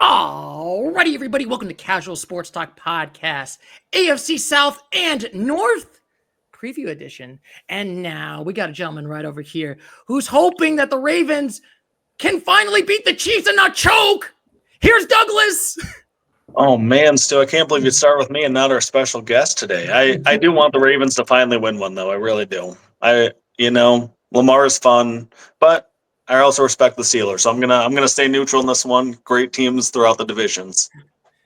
Alrighty, everybody, welcome to Casual Sports Talk Podcast, AFC South and North Preview Edition. And now we got a gentleman right over here who's hoping that the Ravens can finally beat the Chiefs and not choke. Here's Douglas. Oh, man, Stu, I can't believe you start with me and not our special guest today. I do want the Ravens to finally win one, though. I really do. Lamar is fun, but I also respect the Steelers, so I'm gonna stay neutral in this one. Great teams throughout the divisions.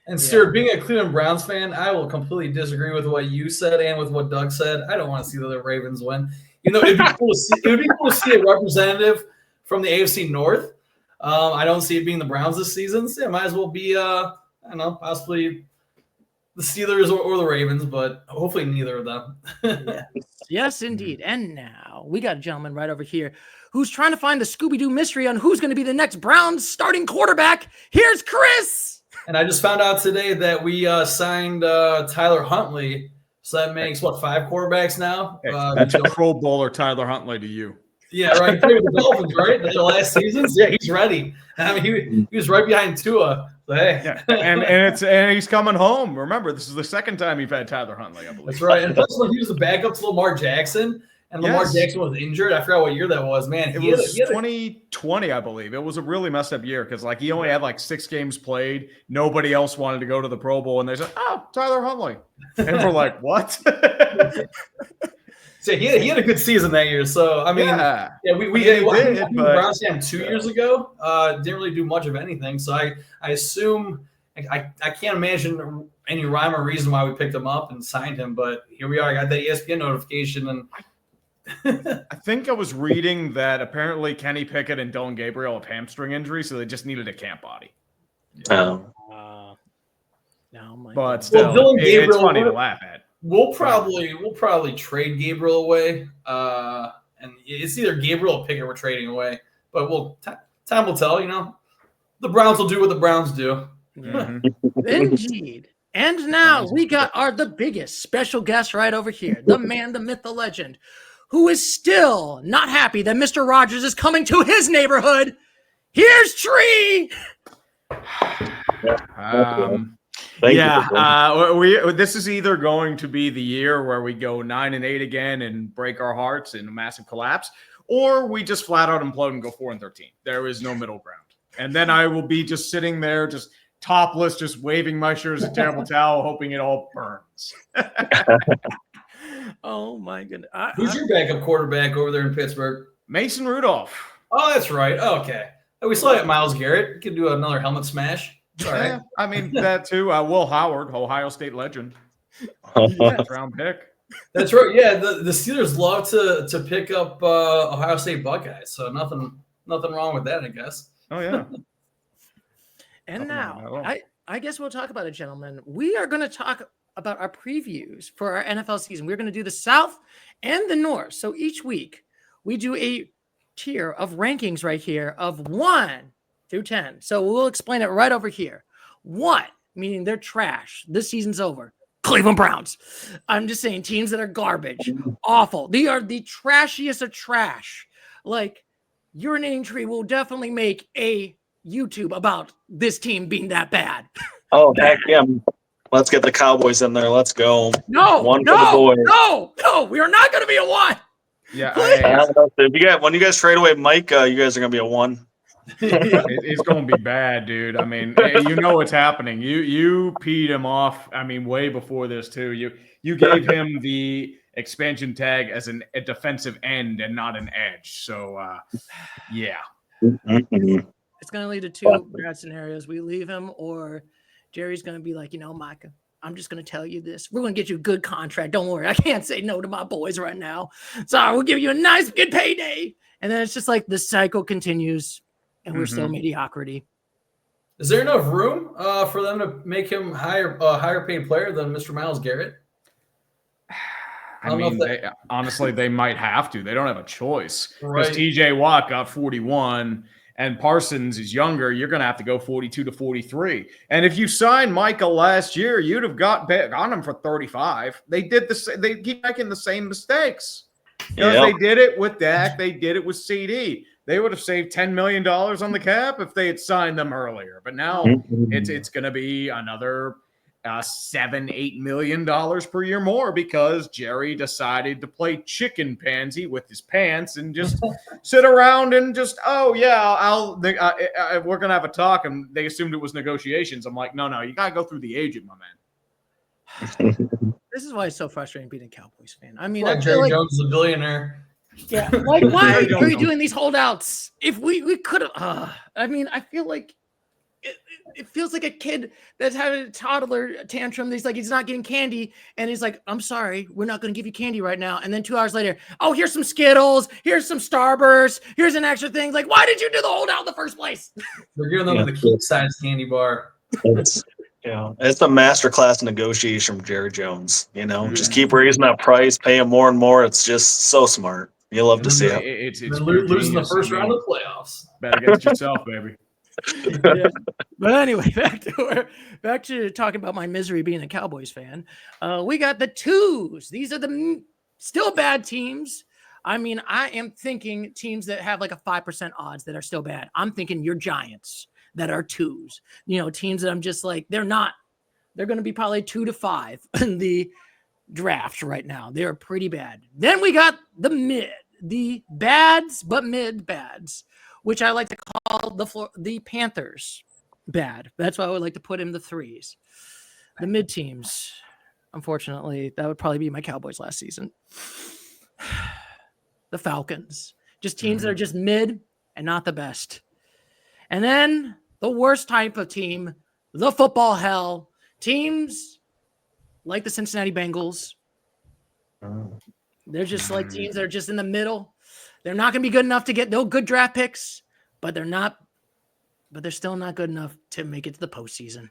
And Stuart, being a Cleveland Browns fan, I will completely disagree with what you said and with what Doug said. I don't want to see the Ravens win. It'd be cool to see a representative from the AFC North. I don't see it being the Browns this season. So it might as well be possibly the Steelers or the Ravens, but hopefully neither of them. Yes, indeed. And now we got a gentleman right over here who's trying to find the Scooby-Doo mystery on who's going to be the next Browns starting quarterback. Here's Chris. And I just found out today that we signed Tyler Huntley. So that makes, 5 quarterbacks now? That's a Pro Bowler Tyler Huntley to you. Yeah, right. He played with the Dolphins, right? The last seasons? Yeah, he's ready. I mean, he was right behind Tua. So, hey. Yeah. And he's coming home. Remember, this is the second time you've had Tyler Huntley, I believe. That's right. And plus, when he was the backup to Lamar Jackson, and Lamar Jackson was injured. I forgot what year that was, man. It was 2020, I believe. It was a really messed up year because, he only had 6 games played. Nobody else wanted to go to the Pro Bowl, and they said, "Oh, Tyler Huntley," and we're like, "What?" So he had a good season that year. So I mean, we did. Browns had him 2 years ago. Didn't really do much of anything. So I assume I can't imagine any rhyme or reason why we picked him up and signed him. But here we are. I got that ESPN notification and. I think I was reading that apparently Kenny Pickett and Dylan Gabriel have hamstring injuries, so they just needed a camp body. But still, it's funny to laugh at. We'll probably trade Gabriel away, and it's either Gabriel or Pickett we're trading away. But time will tell. The Browns will do what the Browns do. Mm-hmm. Indeed. And now we got the biggest special guest right over here, the man, the myth, the legend, who is still not happy that Mr. Rogers is coming to his neighborhood. Here's Tree. This is either going to be the year where we go 9-8 again and break our hearts in a massive collapse, or we just flat out implode and go 4-13. There is no middle ground. And then I will be just sitting there, just topless, just waving my shirt as a terrible towel, hoping it all burns. Oh my goodness! Who's your backup quarterback over there in Pittsburgh? Mason Rudolph. Oh, that's right. Okay, we still have Myles Garrett. We could do another helmet smash. All right. I mean that too. Will Howard, Ohio State legend, round pick. That's right. Yeah, the Steelers love to pick up Ohio State Buckeyes, so nothing wrong with that, I guess. Oh yeah. And now I guess we'll talk about it, gentlemen. We are going to talk about our previews for our NFL season. We're going to do the South and the North. So each week we do a tier of rankings right here of 1 through 10. So we'll explain it right over here. 1, meaning they're trash. This season's over. Cleveland Browns. I'm just saying teams that are garbage, awful. They are the trashiest of trash. UrinatingTree will definitely make a YouTube about this team being that bad. Oh, heck yeah. Let's get the Cowboys in there. Let's go. No, we are not going to be a 1. Yeah. When you guys trade away Mike, you guys are going to be a 1. It's going to be bad, dude. I mean, you know what's happening. You peed him off. I mean, way before this too. You gave him the expansion tag as a defensive end and not an edge. So, yeah. It's going to lead to 2 bad scenarios. We leave him, or Jerry's going to be like, Micah, I'm just going to tell you this. We're going to get you a good contract. Don't worry. I can't say no to my boys right now. Sorry, we'll give you a nice, good payday. And then it's just like the cycle continues, and we're still mediocrity. Is there enough room for them to make him higher paid player than Mr. Myles Garrett? I mean, honestly, they might have to. They don't have a choice. Right. Because TJ Watt got 41. And Parsons is younger, you're going to have to go 42 to 43. And if you signed Michael last year, you'd have got him for 35. They did they keep making the same mistakes. They did it with Dak. They did it with CD. they would have saved $10 million on the cap if they had signed them earlier. But now it's going to be another $7-8 million per year more because Jerry decided to play chicken pansy with his pants and just sit around and just, we're going to have a talk. And they assumed it was negotiations. I'm like, no, you got to go through the agent, my man. This is why it's so frustrating being a Cowboys fan. I mean, like Jerry Jones is a billionaire. Yeah, like why are you doing these holdouts? If we could have, I mean, I feel like it feels like a kid that's had a toddler tantrum. He's like, he's not getting candy, and he's like, I'm sorry, we're not going to give you candy right now. And then 2 hours later, oh, here's some Skittles, here's some Starburst, here's an extra thing. Like, why did you do the holdout in the first place? They're giving them the kid-sized candy bar. It's a masterclass negotiation from Jerry Jones. Just keep raising that price, pay him more and more. It's just so smart. You love to see it. It's losing the first round of the playoffs. Bet against yourself, baby. Yeah. But anyway, back to talking about my misery being a Cowboys fan. We got the twos. These are the still bad teams. I mean, I am thinking teams that have like a 5% odds that are still bad. I'm thinking your Giants that are twos. Teams that I'm just like, they're not. They're going to be probably 2 to 5 in the draft right now. They're pretty bad. Then we got the bads, but mid bads, which I like to call the Panthers bad. That's why I would like to put in the threes. The mid teams, unfortunately, that would probably be my Cowboys last season. The Falcons, just teams that are just mid and not the best. And then the worst type of team, the football hell, teams like the Cincinnati Bengals. They're just like teams that are just in the middle. They're not going to be good enough to get no good draft picks, but they're still not good enough to make it to the postseason.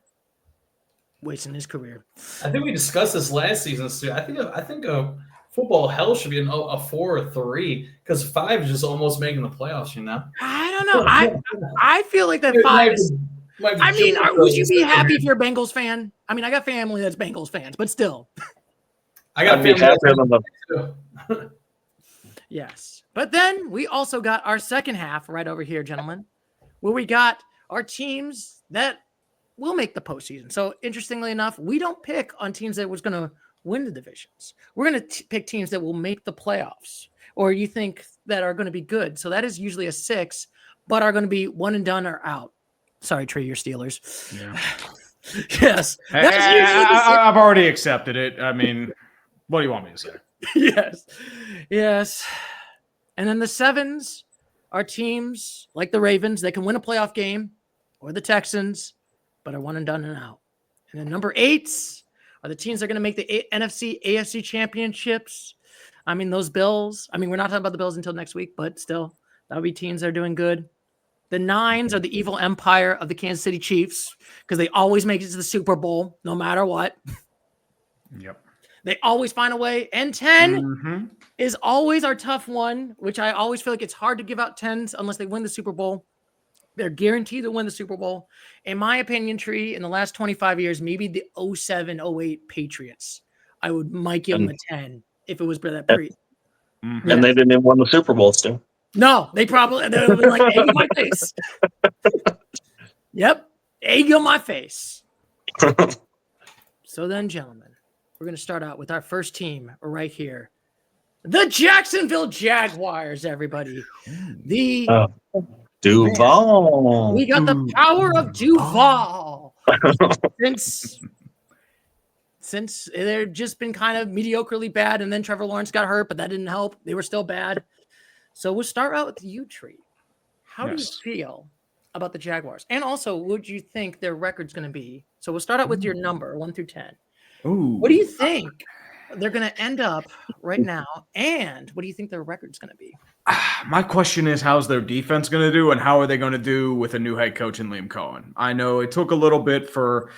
Wasting his career. I think we discussed this last season, Stu. I think football hell should be a 4 or 3 because 5 is just almost making the playoffs. I don't know. I feel like that 5 is. I mean, would you be happy if you're a Bengals fan? I mean, I got family that's Bengals fans, but still. I got family happier. Yes. But then we also got our second half right over here, gentlemen, where we got our teams that will make the postseason. So interestingly enough, we don't pick on teams that was going to win the divisions. We're going to pick teams that will make the playoffs or you think that are going to be good. So that is usually a 6, but are going to be one and done or out. Sorry, Tree, your Steelers. Yeah. Yes. I've already accepted it. I mean, what do you want me to say? Yes. And then the 7s are teams like the Ravens. They can win a playoff game, or the Texans, but are one and done and out. And then number 8s are the teams that are going to make the NFC, AFC championships. I mean, those Bills. I mean, we're not talking about the Bills until next week, but still, that would be teams that are doing good. The 9s are the evil empire of the Kansas City Chiefs because they always make it to the Super Bowl no matter what. Yep. They always find a way. And 10 is always our tough one, which I always feel like it's hard to give out 10s unless they win the Super Bowl. They're guaranteed to win the Super Bowl. In my opinion, Tree, in the last 25 years, maybe the 07-08 Patriots, I might give them a 10 if it was for that period. And they didn't even win the Super Bowl, Stu. No, they would have been like, egg on my face. Yep, egg on my face. So then, gentlemen, we're going to start out with our first team right here. The Jacksonville Jaguars, everybody. Duval. We got the power of Duval. Since they've just been kind of mediocrely bad, and then Trevor Lawrence got hurt, but that didn't help. They were still bad. So we'll start out with you, Tree. How do you feel about the Jaguars? And also, what do you think their record's going to be? So we'll start out with your number, 1 through 10. Ooh. What do you think they're going to end up right now? And what do you think their record's going to be? My question is, how's their defense going to do, and how are they going to do with a new head coach in Liam Cohen? I know it took a little bit for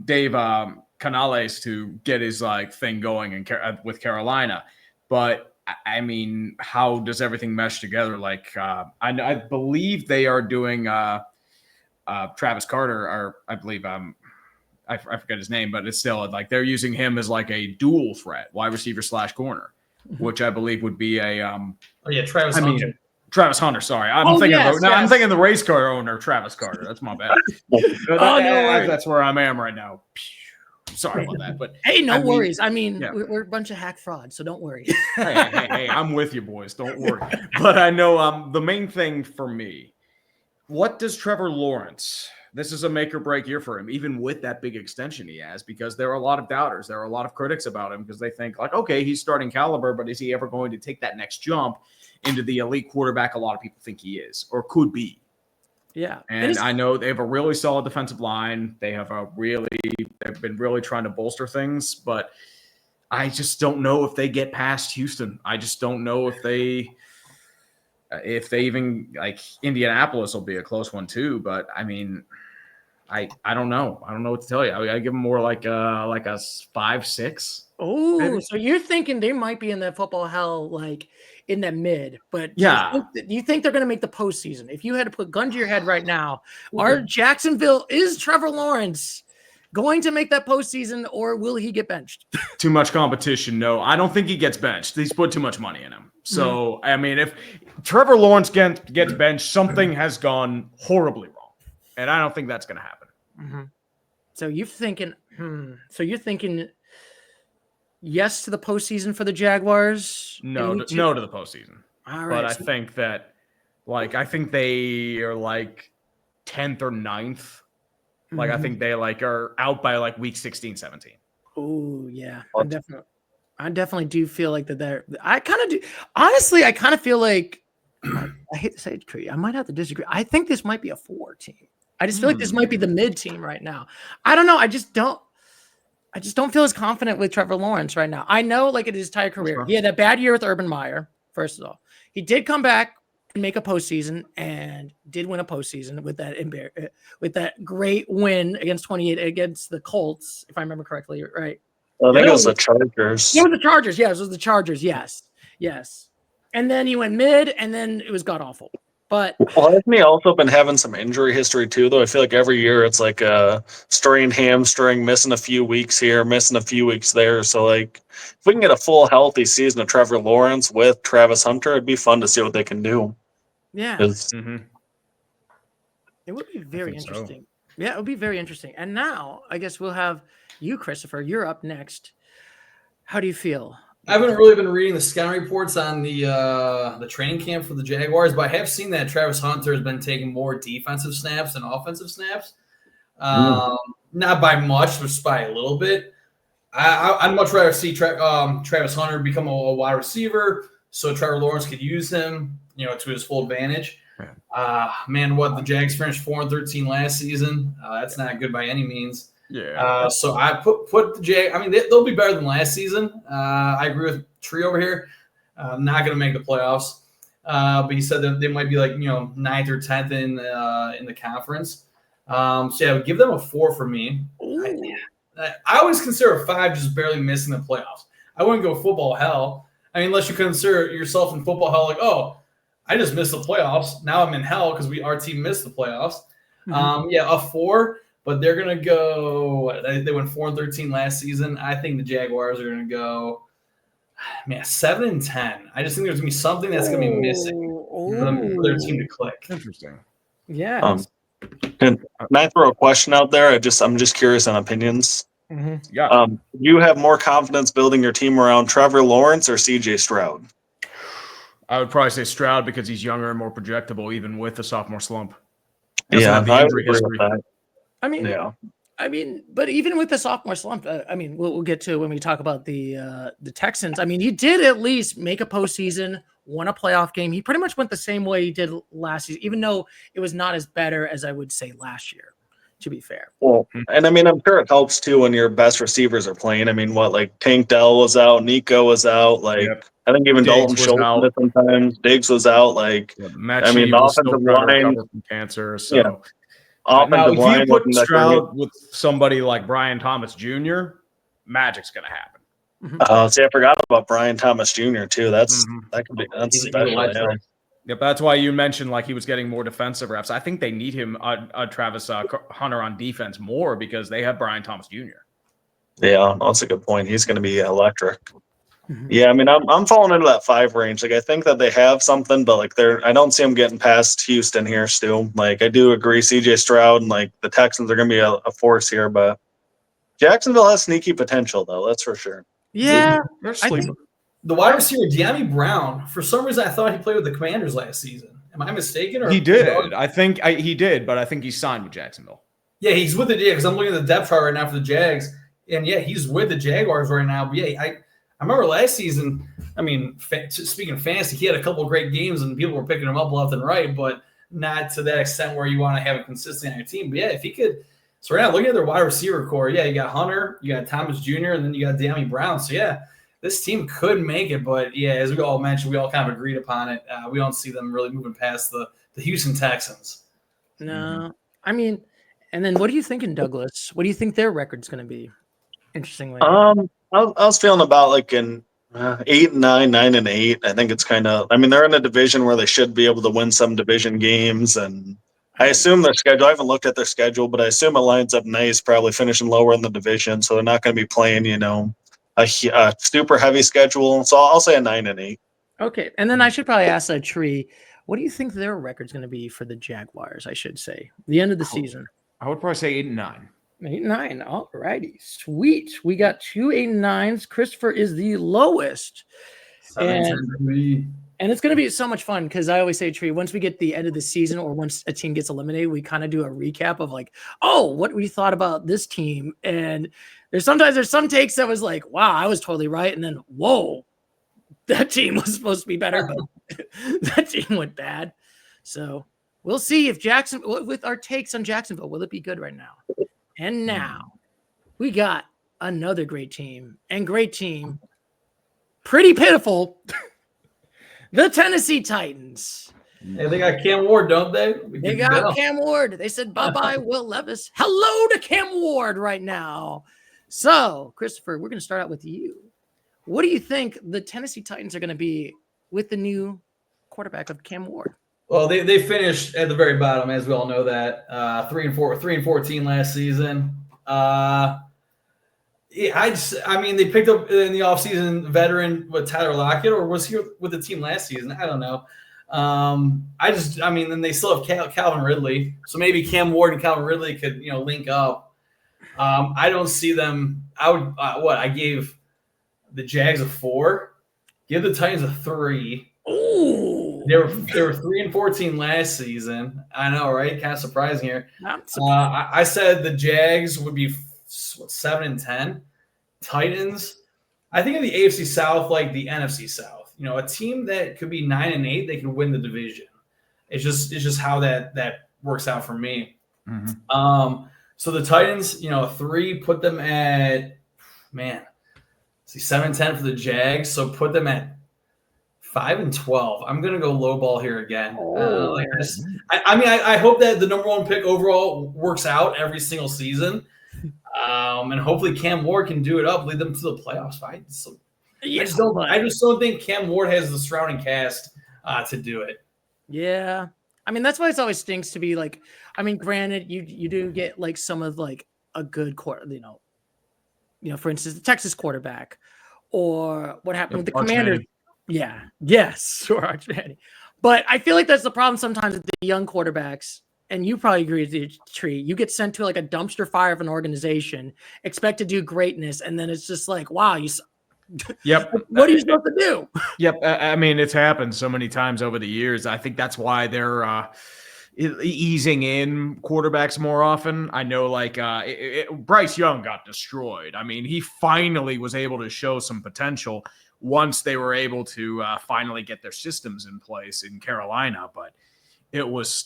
Dave Canales to get his thing going with Carolina, but I mean, how does everything mesh together? I believe they are doing Travis Carter, or I believe I forget his name, but it's still they're using him as a dual threat, wide receiver / corner, which I believe would be a Travis Hunter. Travis Hunter, sorry. I'm thinking the race car owner, Travis Carter. That's my bad. That's where I am right now. Sorry about that. But hey, no worries. I mean, we're a bunch of hack frauds, so don't worry. hey, I'm with you, boys. Don't worry. But I know the main thing for me, what does Trevor Lawrence? This is a make or break year for him, even with that big extension he has, because there are a lot of doubters. There are a lot of critics about him because they think like, okay, he's starting caliber, but is he ever going to take that next jump into the elite quarterback a lot of people think he is or could be? Yeah. And I know they have a really solid defensive line. They've been really trying to bolster things, but I just don't know if they get past Houston. I just don't know if they even, like, Indianapolis will be a close one too. But I mean, I don't know. I don't know what to tell you. I give them more like a 5-6. Oh, so you're thinking they might be in that football hell, like in that mid, but you think they're going to make the postseason? If you had to put gun to your head right now, are Jacksonville, is Trevor Lawrence going to make that postseason, or will he get benched? Too much competition. No, I don't think he gets benched. He's put too much money in him. So, I mean, if Trevor Lawrence gets benched, something has gone horribly wrong, and I don't think that's going to happen. Mm-hmm. So you're thinking, yes to the postseason for the Jaguars? No to the postseason. All right. But I think that, I think they are 10th or 9th. I think they are out by week 16, 17. Oh yeah. I definitely do feel like that. I kind of do. Honestly, I kind of feel like, I hate to say it, Tree, I might have to disagree. I think this might be a 4 team. I just feel like this might be the mid team right now. I don't know. I just don't feel as confident with Trevor Lawrence right now. I know, it is his entire career. He had that bad year with Urban Meyer, first of all. He did come back and make a postseason and did win a postseason with that great win against the Colts, if I remember correctly, right? I think it was the Chargers. Yeah, it was the Chargers. Yes, it was the Chargers. Yes. And then he went mid, and then it was god-awful. But hasn't he also been having some injury history too, though? I feel like every year it's like a strained hamstring, missing a few weeks here, missing a few weeks there. So, if we can get a full healthy season of Trevor Lawrence with Travis Hunter, it'd be fun to see what they can do. Yeah. It would be very interesting. So. Yeah, it would be very interesting. And now, I guess we'll have you, Christopher. You're up next. How do you feel? I haven't really been reading the scouting reports on the training camp for the Jaguars, but I have seen that Travis Hunter has been taking more defensive snaps than offensive snaps. Not by much, just by a little bit. I'd much rather see Travis Hunter become a wide receiver so Trevor Lawrence could use him, to his full advantage. The Jags finished 4-13 last season. That's not good by any means. Yeah. So I put the Jag. I mean, they'll be better than last season. I agree with Tree over here. Not going to make the playoffs. But he said that they might be 9th or 10th in the conference. Give them a 4 for me. I always consider a 5 just barely missing the playoffs. I wouldn't go football hell. I mean, unless you consider yourself in football hell, I just missed the playoffs. Now I'm in hell because our team missed the playoffs. A 4. But they're going to go – they went 4-13 last season. I think the Jaguars are going to go, 7-10. I just think there's going to be something that's going to be missing for their team to click. Interesting. Yeah. Can I throw a question out there? I'm just curious on opinions. Mm-hmm. Yeah. You have more confidence building your team around Trevor Lawrence or C.J. Stroud? I would probably say Stroud because he's younger and more projectable, even with the sophomore slump. I would agree with that. But even with the sophomore slump, we'll get to when we talk about the Texans. I mean, he did at least make a postseason, won a playoff game. He pretty much went the same way he did last season, even though it was not as better as I would say last year, to be fair. Well, and I'm sure it helps too when your best receivers are playing. Tank Dell was out, Nico was out, I think even Dalton Schultz sometimes. Diggs was out. The offensive line from cancer. So. Yeah. Now, if you put Stroud with somebody like Brian Thomas Jr., magic's going to happen. See, I forgot about Brian Thomas Jr. too. That's special. Yep, that's why you mentioned he was getting more defensive reps. I think they need him, Travis Hunter, on defense more because they have Brian Thomas Jr. Yeah, that's a good point. He's going to be electric. Yeah, I mean, I'm falling into that 5 range. Like, I think that they have something, but like I don't see them getting past Houston here still. Like, I do agree, CJ Stroud and like the Texans are going to be a force here, but Jacksonville has sneaky potential though. That's for sure. Yeah, They're sleeper. The wide receiver, De'Ami Brown, for some reason I thought he played with the Commanders last season. Am I mistaken? Or He did. I think he did, but I think he signed with Jacksonville. Yeah, he's with the because I'm looking at the depth chart right now for the Jags, and yeah, he's with the Jaguars right now. But yeah, I remember last season. I mean, speaking of fantasy, he had a couple of great games, and people were picking him up left and right, but not to that extent where you want to have a consistency on your team. But yeah, if he could. So right now, looking at their wide receiver core, yeah, you got Hunter, you got Thomas Jr., and then you got De'Ami Brown. So yeah, this team could make it, but yeah, as we all mentioned, we all kind of agreed upon it. We don't see them really moving past the Houston Texans. No, I mean, and then what are you thinking, Douglas? What do you think their record's going to be? Interestingly, I was feeling about like an 8-9, 9-8. I think it's kind of. I mean, they're in a division where they should be able to win some division games, and I assume their schedule. I haven't looked at their schedule, but I assume it lines up nice. Probably finishing lower in the division, so they're not going to be playing, a super heavy schedule. So I'll say a 9-8. Okay, and then I should probably ask a Tree. What do you think their record's going to be for the Jaguars? I should say the end of the season. I would probably say 8-9. 8-9. All righty, sweet. We got 2 8-9s. Christopher is the lowest, and it's going to be so much fun because I always say, Tree, once we get the end of the season or once a team gets eliminated, we kind of do a recap of like, oh, what we thought about this team, and there's some takes that was like, wow, I was totally right, and then whoa, that team was supposed to be better, but that team went bad. So we'll see if with our takes on Jacksonville, will it be good right now? And now we got another great team, pretty pitiful. The Tennessee Titans. Hey, they got Cam Ward, don't they? They got Cam Ward. They said bye-bye, Will Levis. Hello to Cam Ward right now. So, Christopher, we're going to start out with you. What do you think the Tennessee Titans are going to be with the new quarterback of Cam Ward? Well, they finished at the very bottom, as we all know that 3-14 last season. Yeah, they picked up in the offseason veteran with Tyler Lockett, or was he with the team last season? I don't know. Then they still have Calvin Ridley, so maybe Cam Ward and Calvin Ridley could link up. I don't see them. I gave the Jags a 4. Give the Titans a 3. Ooh. They were 3-14 last season. I know, right? Kind of surprising here. I said the Jags would be 7-10. Titans, I think of the AFC South like the NFC South. A team that could be 9-8, they can win the division. It's just how that works out for me. Mm-hmm. So the Titans, 3, put them at 7-10 for the Jags. So put them at 5-12. I'm gonna go low ball here again. I hope that the number 1 pick overall works out every single season, and hopefully Cam Ward can do it up, lead them to the playoffs. I just don't think Cam Ward has the surrounding cast to do it. Yeah, that's why it always stinks to be like. Granted, you do get like some of like a good quarter, for instance, the Texas quarterback, or what happened with the Commanders. Yeah. Yes. Sure. But I feel like that's the problem sometimes with the young quarterbacks. And you probably agree with the Tree. You get sent to like a dumpster fire of an organization, expect to do greatness, and then it's just like, wow, Yep. What are you supposed to do? Yep. It's happened so many times over the years. I think that's why they're easing in quarterbacks more often. I know, Bryce Young got destroyed. He finally was able to show some potential once they were able to finally get their systems in place in Carolina, but it was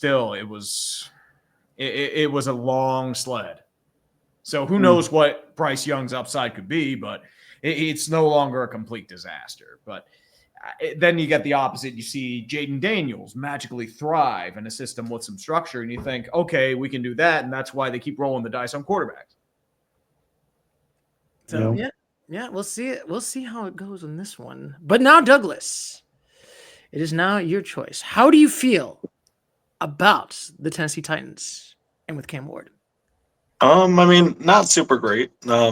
a long sled. So who knows what Bryce Young's upside could be, but it's no longer a complete disaster. But then you get the opposite. You see Jaden Daniels magically thrive in a system with some structure, and you think, okay, we can do that, and that's why they keep rolling the dice on quarterbacks. So yeah, we'll see it. We'll see how it goes in this one. But now, Douglas, it is now your choice. How do you feel about the Tennessee Titans and with Cam Ward? I mean, not super great. I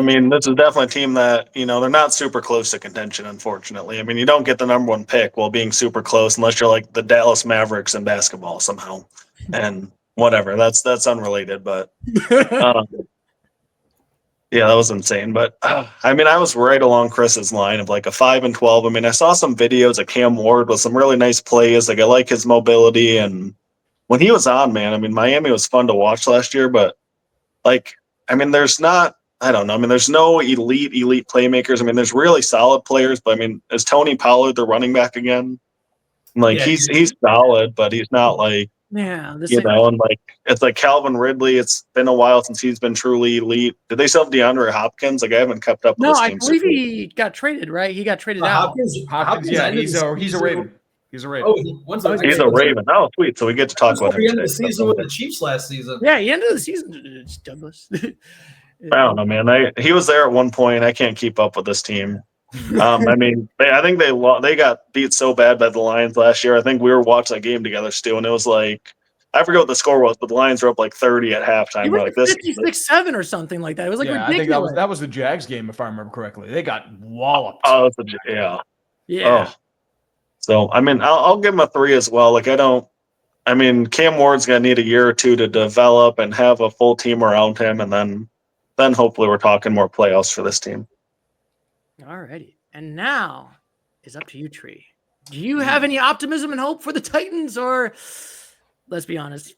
mean, this is definitely a team that, they're not super close to contention, unfortunately. I mean, you don't get the number one pick while being super close unless you're like the Dallas Mavericks in basketball somehow. And whatever, that's unrelated, but um, yeah, that was insane. But I mean, I was right along Chris's line of like a 5-12. I mean, I saw some videos of Cam Ward with some really nice plays. Like I like his mobility, and when he was on, man, I mean, Miami was fun to watch last year, but like, I mean, there's not, I don't know. I mean, there's no elite playmakers. I mean, there's really solid players, but I mean, is Tony Pollard the running back again? Like, Yeah, he's solid, but he's not like, Yeah, and like, it's like Calvin Ridley. It's been a while since he's been truly elite. Did they still have DeAndre Hopkins? Like, I haven't kept up with No, this I team. believe he got traded, right? He got traded out. Hopkins, yeah, he's a Raven. He's a Raven. Oh, He's a Raven. Oh, sweet. So we get to talk about him the end today. of the season with the Chiefs last season. Yeah, he ended the season. It's Douglas. I don't know, man. He was there at one point. I can't keep up with this team. I mean, I think they got beat so bad by the Lions last year. I think we were watching that game together, Stu, and it was like, I forget what the score was, but the Lions were up like 30 at halftime. It We're was like, like 56-7 or something like that. It was like ridiculous. I think that was the Jags game, if I remember correctly. They got walloped. Oh, yeah. Yeah. Oh. So, I mean, I'll give him a 3 as well. Like, I mean, Cam Ward's going to need a year or two to develop and have a full team around him, and then hopefully we're talking more playoffs for this team. All righty. And now it's up to you, Tree. Do you have any optimism and hope for the Titans, or let's be honest,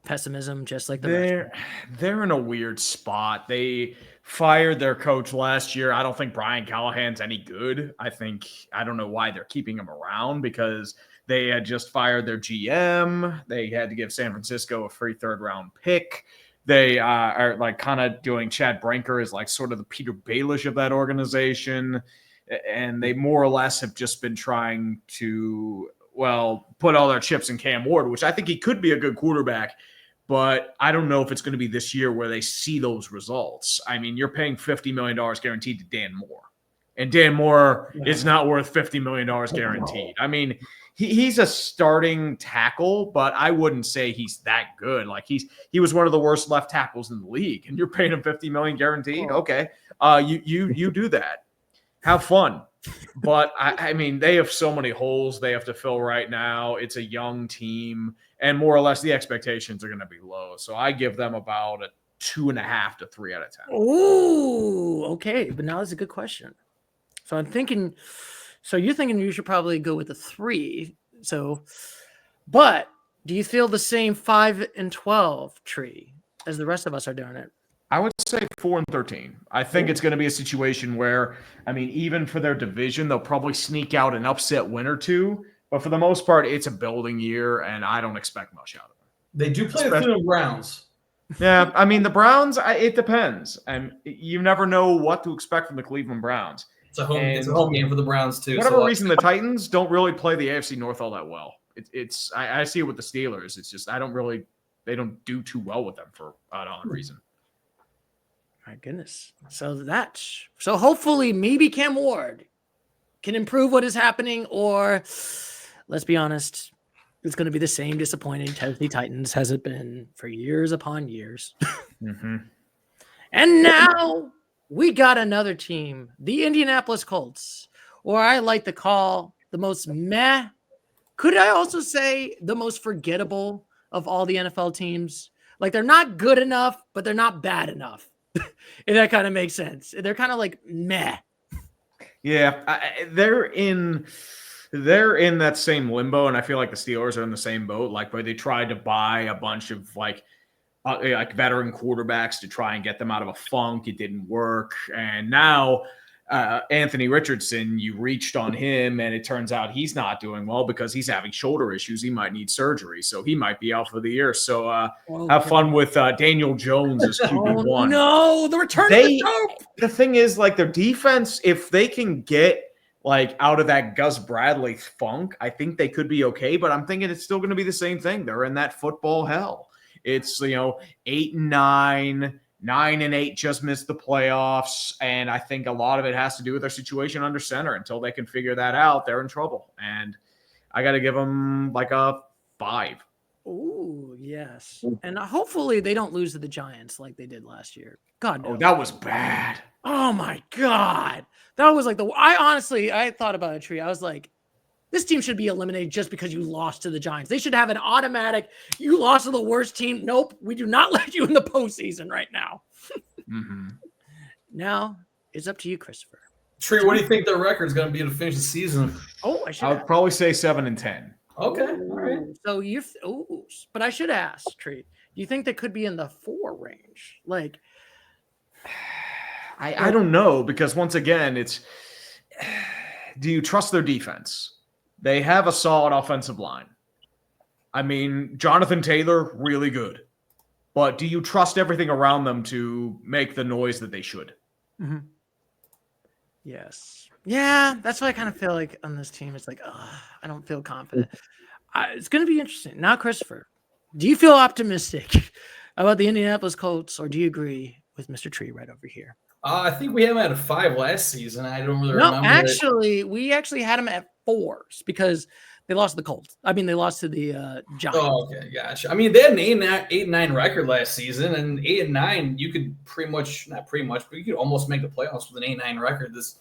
pessimism, just like the they're in a weird spot. They fired their coach last year. I don't think Brian Callahan's any good. I don't know why they're keeping him around, because they had just fired their GM. They had to give San Francisco a free 3rd-round pick. They are like kind of doing Chad Branker as like sort of the Peter Baelish of that organization. And they more or less have just been trying to, put all their chips in Cam Ward, which I think he could be a good quarterback. But I don't know if it's going to be this year where they see those results. I mean, you're paying $50 million guaranteed to Dan Moore. And Dan Moore is not worth $50 million guaranteed. I mean, he's a starting tackle, but I wouldn't say he's that good. Like he was one of the worst left tackles in the league, and you're paying him $50 million guaranteed. Okay, you do that. Have fun. But I mean, they have so many holes they have to fill right now. It's a young team, and more or less the expectations are going to be low. So I give them about a 2.5 to 3 out of 10. Ooh, okay. But now that's a good question. So I'm thinking, so you're thinking you should probably go with a 3. So, but do you feel the same 5-12 Tree as the rest of us are doing it? I would say 4-13. I think it's going to be a situation where, I mean, even for their division, they'll probably sneak out an upset win or two. But for the most part, it's a building year, and I don't expect much out of them. They do play the Cleveland Browns. Yeah, I mean, the Browns, it depends. And you never know what to expect from the Cleveland Browns. It's a home game for the Browns, too. Whatever reason, the Titans don't really play the AFC North all that well. I see it with the Steelers. It's just they don't do too well with them for an odd reason. My goodness. So hopefully maybe Cam Ward can improve what is happening, or let's be honest, it's going to be the same disappointing Tennessee Titans as it been for years upon years. Mm-hmm. And now we got another team, the Indianapolis Colts, or I like to call the most meh. Could I also say the most forgettable of all the NFL teams? Like, they're not good enough, but they're not bad enough. If that kind of makes sense. They're kind of like meh. Yeah, they're in that same limbo, and I feel like the Steelers are in the same boat. Like, where they tried to buy a bunch of like veteran quarterbacks to try and get them out of a funk. It didn't work, and now Anthony Richardson, you reached on him, and it turns out he's not doing well because he's having shoulder issues. He might need surgery, so he might be out for the year. So have fun with Daniel Jones as QB1. Oh, no, the return of the dope. The thing is, like, their defense, if they can get like out of that Gus Bradley funk, I think they could be okay. But I'm thinking it's still going to be the same thing. They're in that football hell. It's 8-9. 9-8 just missed the playoffs, and I think a lot of it has to do with their situation under center. Until they can figure that out, they're in trouble. And I got to give them like a 5. Oh, yes. And hopefully they don't lose to the Giants like they did last year. God, no. Oh, that was bad. Oh, my God. That was like I thought about a tree. I was like, this team should be eliminated just because you lost to the Giants. They should have an automatic, you lost to the worst team. Nope, we do not let you in the postseason right now. Now it's up to you, Christopher. Tree, what do you think their record's going to be to finish the season? Oh, I would probably say 7-10. Okay, all right. So but I should ask, Tree. Do you think they could be in the 4 range? Like, I don't know, because once again, it's do you trust their defense? They have a solid offensive line. I mean, Jonathan Taylor, really good. But do you trust everything around them to make the noise that they should? Mm-hmm. Yes. Yeah, that's what I kind of feel like on this team. It's like, I don't feel confident. It's going to be interesting. Now, Christopher, do you feel optimistic about the Indianapolis Colts, or do you agree with Mr. Tree right over here? I think we had him at a 5 last season. I don't really remember. No, actually, we actually had him at 4s because they lost to the Colts. I mean, they lost to the Giants. Oh, okay, gotcha. I mean, they had an 8-9 record last season, and 8-9, you could not pretty much, but you could almost make the playoffs with an 8-9 record this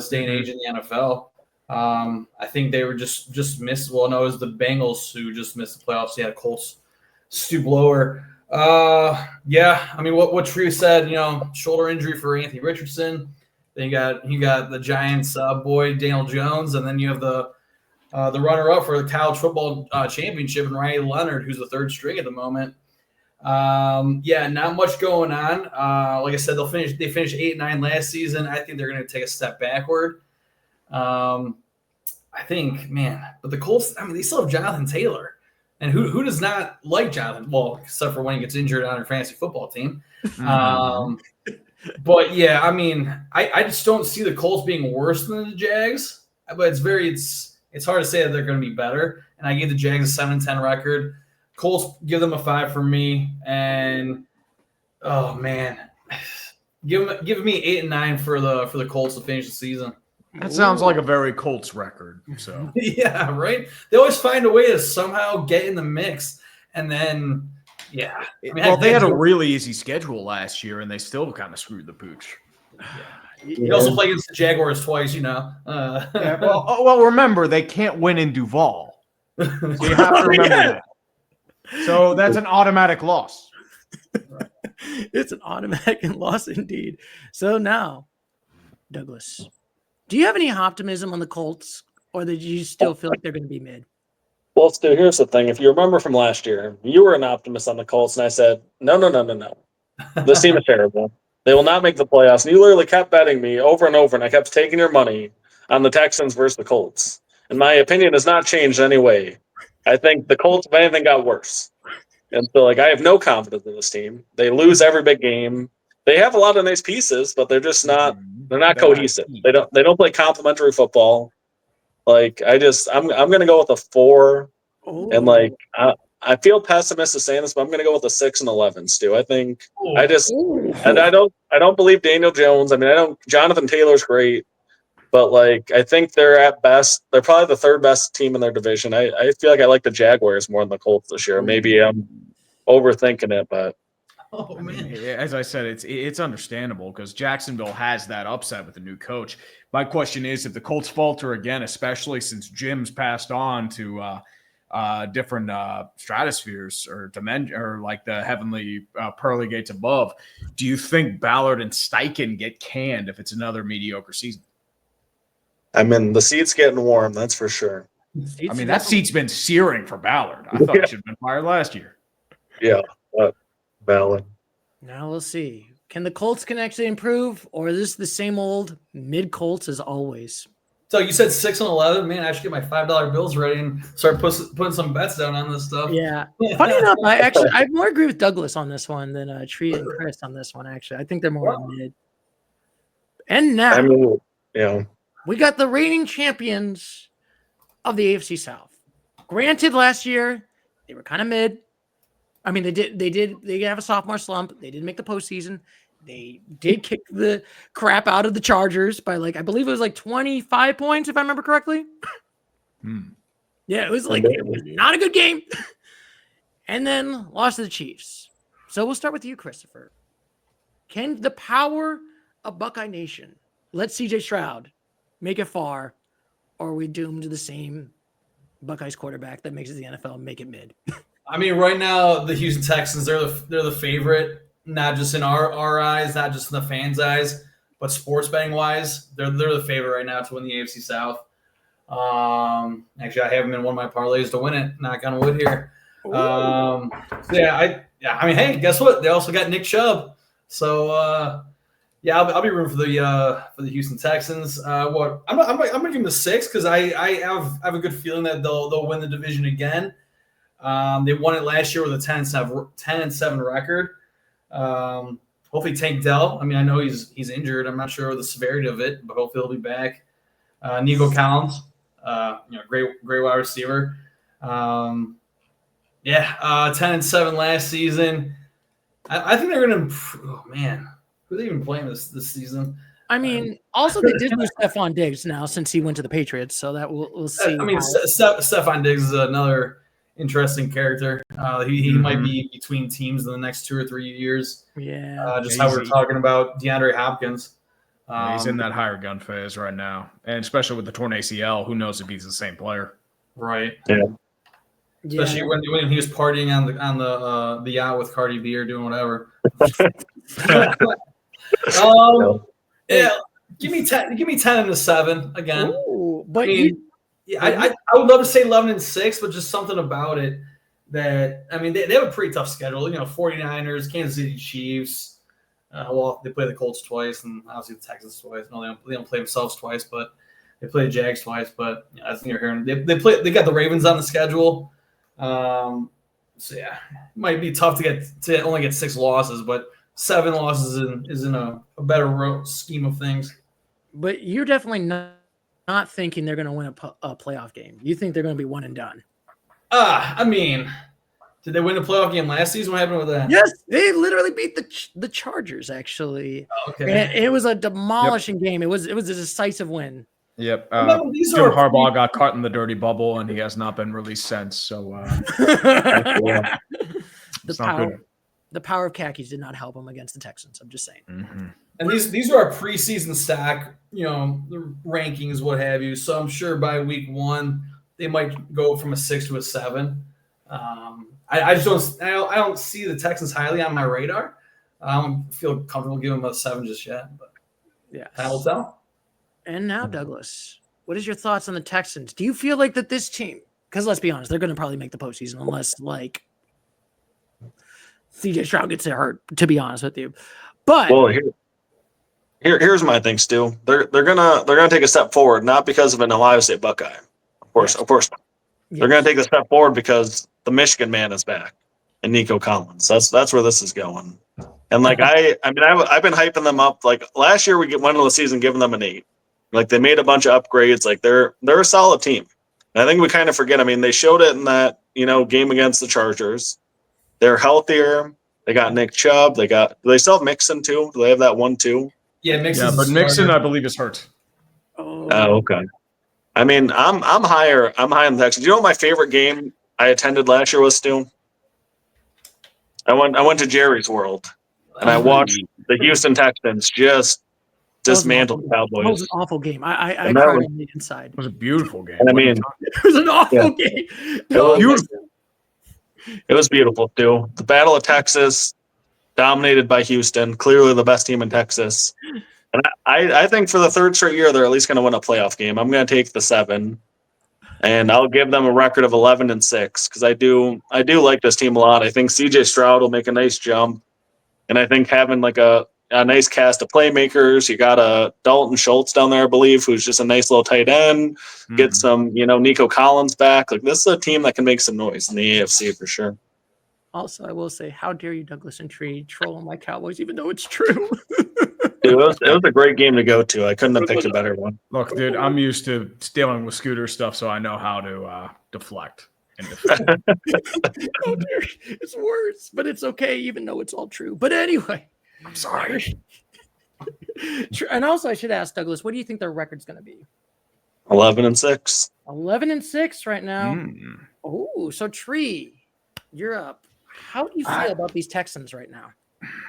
day and age in the NFL. I think they were just missed. Well, no, it was the Bengals who just missed the playoffs. Yeah, Colts stoop lower. Yeah, I mean, what Tree said, shoulder injury for Anthony Richardson. Then you got the Giants boy Daniel Jones, and then you have the runner-up for the college football championship, and Ryan Leonard, who's the 3rd string at the moment. Yeah, not much going on. Like I said, they finished 8-9 last season. I think they're going to take a step backward. I think, but the Colts, I mean, they still have Jonathan Taylor. And who does not like Jonathan? Well, except for when he gets injured on their fantasy football team. But yeah, I mean, I just don't see the Colts being worse than the Jags. But it's hard to say that they're going to be better. And I gave the Jags a 7-10 record. Colts, give them a 5 for me. And oh man, give me 8-9 for the Colts to finish the season. That sounds like a very Colts record. So yeah, right. They always find a way to somehow get in the mix, and then yeah. I mean, they had a really easy schedule last year, and they still kind of screwed the pooch. You also play against the Jaguars twice, Yeah, well, remember they can't win in Duval, so you have to remember that. So that's an automatic loss. It's an automatic loss indeed. So now, Douglas, do you have any optimism on the Colts, or do you still feel like they're going to be mid? Well, Stu, here's the thing. If you remember from last year, you were an optimist on the Colts, and I said, no. This team is terrible. They will not make the playoffs. And you literally kept betting me over and over, and I kept taking your money on the Texans versus the Colts. And my opinion has not changed in any way. I think the Colts, if anything, got worse. And so, I have no confidence in this team. They lose every big game. They have a lot of nice pieces, but they're just not. They're not cohesive. They don't play complementary football. I'm going to go with a 4, and I feel pessimistic saying this, but I'm going to go with a 6 and 11, Stu. I think and I don't believe Daniel Jones. I mean, Jonathan Taylor's great, but I think they're at best. They're probably the 3rd best team in their division. I feel like I like the Jaguars more than the Colts this year. Maybe I'm overthinking it, but. Oh man! As I said, it's understandable because Jacksonville has that upset with the new coach. My question is, if the Colts falter again, especially since Jim's passed on to different stratospheres or dimension, or the heavenly pearly gates above, do you think Ballard and Steichen get canned if it's another mediocre season? I mean, the seat's getting warm, that's for sure. I mean, that seat's been searing for Ballard. I thought he should have been fired last year. Yeah, Ballard. Now we'll see. Can the Colts actually improve, or is this the same old mid Colts as always? So you said 6 and 11, man. I should get my $5 bills ready and start putting some bets down on this stuff. Yeah. Funny enough, I more agree with Douglas on this one than Tree and Chris on this one. Actually, I think they're more mid. And now, we got the reigning champions of the AFC South. Granted, last year they were kind of mid. I mean, they have a sophomore slump. They didn't make the postseason. They did kick the crap out of the Chargers by I believe it was 25 points, if I remember correctly. Yeah, it was not a good game. and then lost to the Chiefs. So we'll start with you, Christopher. Can the power of Buckeye Nation let CJ Stroud make it far, or are we doomed to the same Buckeyes quarterback that makes it to the NFL and make it mid? I mean, right now the Houston Texans, they're the favorite, not just in our eyes, not just in the fans' eyes, but sports betting wise, they're the favorite right now to win the AFC South. Actually, I have them in one of my parlays to win it. Knock on wood here. I mean, hey, guess what? They also got Nick Chubb. So I'll be rooting for the Houston Texans. I'm gonna give them a 6 because I have a good feeling that they'll win the division again. They won it last year with a 10-7 record. Hopefully Tank Dell. I mean, I know he's injured. I'm not sure the severity of it, but hopefully he'll be back. Nico Collins, great wide receiver. 10-7 last season. I think they're going to improve. Oh man, who are they even playing this season? I mean, also they did lose Stephon Diggs now since he went to the Patriots, so that we'll see. I mean, Stephon Diggs is another interesting character. He might be between teams in the next 2 or 3 years. Yeah, just how we were talking about DeAndre Hopkins. He's in that higher gun phase right now, and especially with the torn ACL, who knows if he's the same player? Right. Yeah. Especially when he was partying on the yacht with Cardi B or doing whatever. Give me 10-7 again. Ooh, but I mean, I would love to say 11-6, but just something about it that, I mean, they have a pretty tough schedule. 49ers, Kansas City Chiefs. They play the Colts twice, and obviously the Texans twice. No, they don't play themselves twice, but they play the Jags twice. But as you're hearing, they got the Ravens on the schedule. It might be tough to only get 6 losses, but 7 losses is in a better scheme of things. But you're definitely not thinking they're going to win a playoff game. You think they're going to be one and done. I mean, did they win the playoff game last season? What happened with that? Yes, they literally beat the Chargers, actually. Okay. And it was a demolishing game. It was a decisive win. Yep. Jim Harbaugh got caught in the dirty bubble, and he has not been released since. So the power of khakis did not help him against the Texans. I'm just saying. Mm-hmm. And these are our preseason stack, the rankings, what have you. So I'm sure by week 1 they might go from a 6 to a 7. I just don't see the Texans highly on my radar. I don't feel comfortable giving them a 7 just yet. But yeah, I will tell. And now, Douglas, what is your thoughts on the Texans? Do you feel like that this team, because let's be honest, they're going to probably make the postseason unless like CJ Stroud gets hurt, to be honest with you. But here's my thing, Stu. They're gonna take a step forward, not because of an Ohio State Buckeye. Of course. They're gonna take a step forward because the Michigan man is back and Nico Collins. That's where this is going. And like I've been hyping them up. Like last year we went into the season giving them an 8. Like they made a bunch of upgrades. Like they're a solid team. And I think we kind of forget. I mean, they showed it in that game against the Chargers. They're healthier. They got Nick Chubb. Do they still have Mixon too? Do they have that 1-2? Yeah, Mixon. Yeah, but Mixon, I believe, is hurt. Oh, okay. I mean, I'm higher. I'm high on the Texans. You know what my favorite game I attended last year was, Stu? I went to Jerry's World, and I watched the Houston Texans just dismantle the Cowboys. It was an awful game. I cried on the inside. It was a beautiful game. And I mean, it was an awful game. It was beautiful, too. The Battle of Texas, dominated by Houston, clearly the best team in Texas. And I think for the 3rd straight year, they're at least going to win a playoff game. I'm going to take the 7, and I'll give them a record of 11-6 because I do like this team a lot. I think CJ Stroud will make a nice jump, and I think having like a nice cast of playmakers. You got a Dalton Schultz down there, I believe, who's just a nice little tight end. Get some, Nico Collins back. Like this is a team that can make some noise in the AFC for sure. Also, I will say, how dare you, Douglas and Tree, troll my Cowboys, even though it's true. Dude, it was a great game to go to. I couldn't have picked a better one. Look, dude, I'm used to dealing with Scooter stuff, so I know how to deflect and defend. It's worse, but it's okay, even though it's all true. But anyway. I'm sorry. And also, I should ask Douglas, what do you think their record's going to be? 11-6. 11-6 right now. Oh, so Tree, you're up. How do you feel about these Texans right now?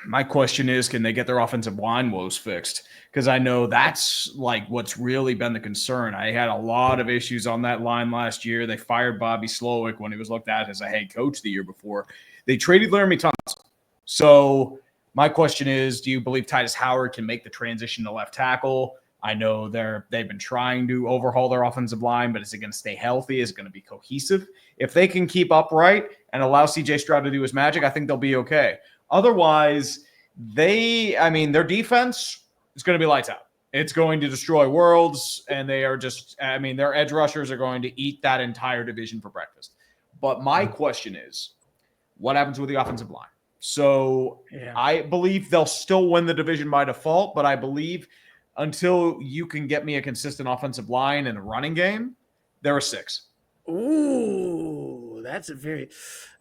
My question is, can they get their offensive line woes fixed? Because I know that's like what's really been the concern. I had a lot of issues on that line last year. They fired Bobby Slowick when he was looked at as a head coach the year before. They traded Laramie Thompson. So my question is, do you believe Titus Howard can make the transition to left tackle? I know they've been trying to overhaul their offensive line, but is it going to stay healthy? Is it going to be cohesive? If they can keep upright and allow CJ Stroud to do his magic, I think they'll be okay. Otherwise, their defense is going to be lights out. It's going to destroy worlds, and they are their edge rushers are going to eat that entire division for breakfast. But my question is, what happens with the offensive line? So I believe they'll still win the division by default, but I believe until you can get me a consistent offensive line and a running game, they're a 6. Ooh,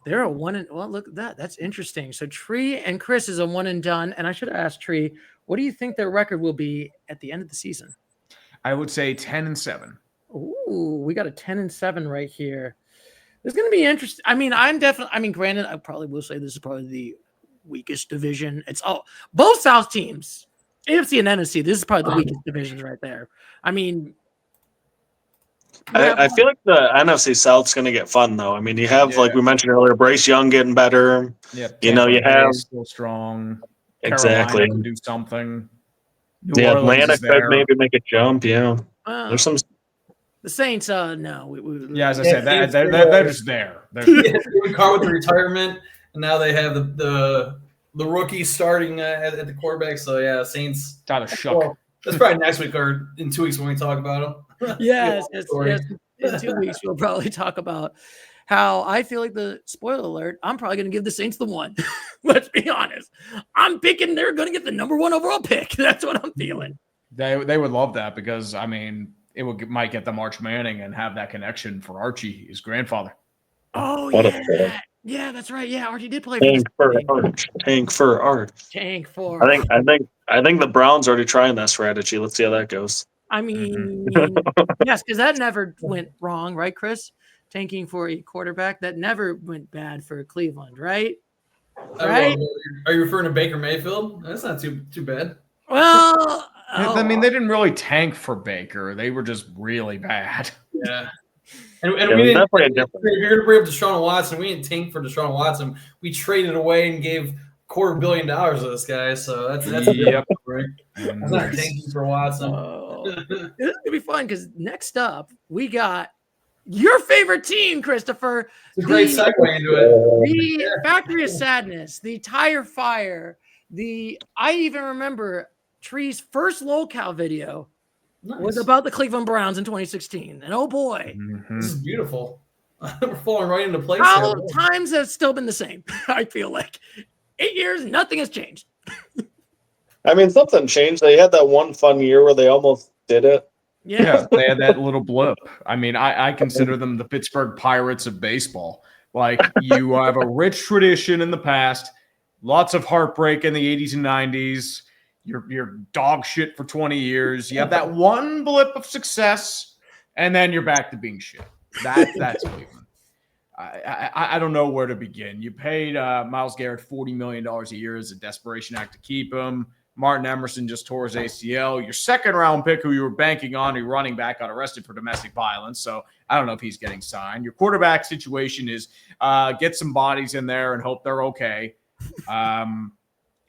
they're a one and well, look at that. That's interesting. So Tree and Chris is a one and done. And I should have asked Tree, what do you think their record will be at the end of the season? I would say 10-7. Ooh, we got a 10-7 right here. It's going to be interesting. Granted, I probably will say this is probably the weakest division. It's both South teams, AFC and NFC. This is probably the weakest divisions right there. I feel like the NFC South's going to get fun, though. I mean, you have, like we mentioned earlier, Bryce Young getting better. Yeah, you have still strong. Exactly. Carolina can do something. Atlanta could maybe make a jump. Yeah, there's some. The Saints, no. As I said, they're just there. Carr with the retirement, and now they have the rookie starting at the quarterback. So yeah, Saints. Tyler Shuck. Well, that's probably next week or in 2 weeks when we talk about them. Yes. In 2 weeks, we'll probably talk about how I feel like spoiler alert, I'm probably going to give the Saints the 1. Let's be honest. I'm picking they're going to get the number 1 overall pick. That's what I'm feeling. They would love that because, might get them Arch Manning and have that connection for Archie, his grandfather. Oh, yeah, that's right. Yeah, Archie did play Tank for Arch. Tank for. I think the Browns are already trying that strategy. Let's see how that goes. Yes, because that never went wrong, right, Chris? Tanking for a quarterback that never went bad for Cleveland, right? Right? Are you referring to Baker Mayfield? That's not too bad. Well, they didn't really tank for Baker. They were just really bad. Yeah. And we didn't. If you're going to bring up Deshaun Watson, we didn't tank for Deshaun Watson. We traded away and gave $250 million to this guy. So that's yep. Right? That's not tanking for Watson. It's going to be fun because next up we got your favorite team, Christopher. It's a great segue into it. The Factory of Sadness, the Tire Fire, I even remember Tree's first locale video was about the Cleveland Browns in 2016. And oh boy. This is beautiful. We're falling right into place. How times have still been the same, I feel like. 8 years, nothing has changed. Something changed. They had that one fun year where they almost did it. Yeah, they had that little blip. I consider them the Pittsburgh Pirates of baseball. Like, you have a rich tradition in the past, lots of heartbreak in the 80s and 90s. You're dog shit for 20 years. You have that one blip of success, and then you're back to being shit. That's Cleveland. I don't know where to begin. You paid Myles Garrett $40 million a year as a desperation act to keep him. Martin Emerson just tore his ACL. Your second-round pick, who you were banking on, your running back, got arrested for domestic violence. So I don't know if he's getting signed. Your quarterback situation is get some bodies in there and hope they're okay.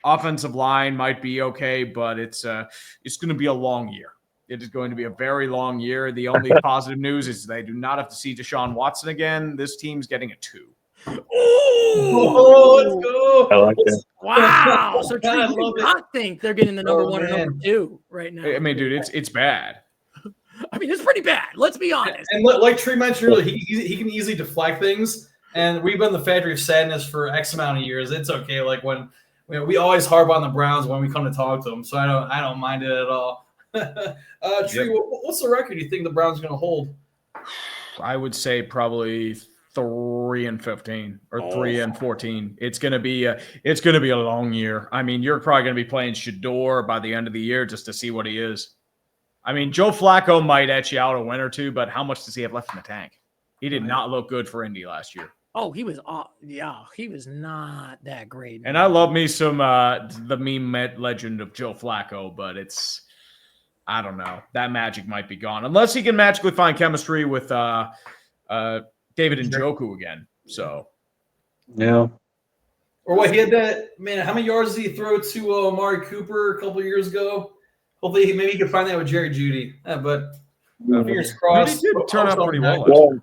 Offensive line might be okay, but it's going to be a long year. It is going to be a very long year. The only positive news is they do not have to see Deshaun Watson again. This team's getting a 2. Oh, let's go. I like it. Wow. So Tree, you do not think they're getting the number 1 and number 2 right now. Dude, it's bad. It's pretty bad. Let's be honest. And like Tree mentioned earlier, he can easily deflect things. And we've been the Factory of Sadness for X amount of years. It's okay. Like when we always harp on the Browns when we come to talk to them. So I don't mind it at all. Tree, what's the record you think the Browns are going to hold? I would say probably 3-15 or 3-14. It's going to be a long year. You're probably going to be playing Shador by the end of the year just to see what he is. Joe Flacco might etch you out a win or two, but how much does he have left in the tank? He did not look good for Indy last year. Oh, he was he was not that great. And I love me some the meme legend of Joe Flacco, but I don't know. That magic might be gone unless he can magically find chemistry with David Njoku again. So Yeah. Or what, he had that, man, how many yards did he throw to Amari Cooper a couple of years ago? Hopefully maybe he can find that with Jerry Jeudy. But fingers crossed. He did turn out pretty well. Well,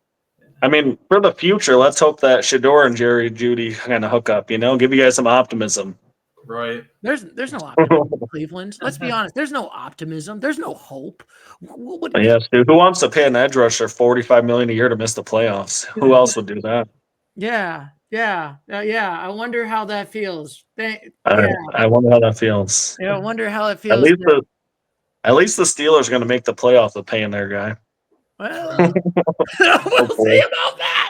I mean, for the future, let's hope that Shador and Jerry Jeudy kind of hook up, give you guys some optimism. Right. There's no optimism in Cleveland. Let's be honest. There's no optimism. There's no hope. Yes, dude. Who wants to pay an edge rusher $45 million a year to miss the playoffs? Who else would do that? Yeah. I wonder how that feels. I wonder how that feels. Yeah, I wonder how it feels. At least the Steelers are going to make the playoffs with paying their guy. Well, we'll see about that.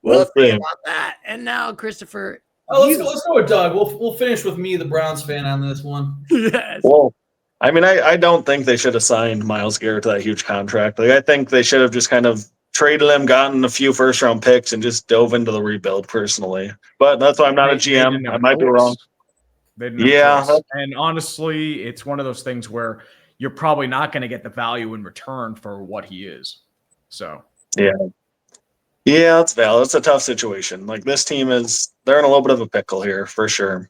We'll see about that. And now, Christopher. Let's go with Doug. We'll finish with me, the Browns fan, on this one. Yes. Well, I mean, I don't think they should have signed Myles Garrett to that huge contract. I think they should have just kind of traded him, gotten a few first-round picks, and just dove into the rebuild personally. But that's why I'm not a GM. I might be wrong. Yeah. And honestly, it's one of those things where you're probably not going to get the value in return for what he is. So yeah, that's valid. It's a tough situation. This team they're in a little bit of a pickle here for sure.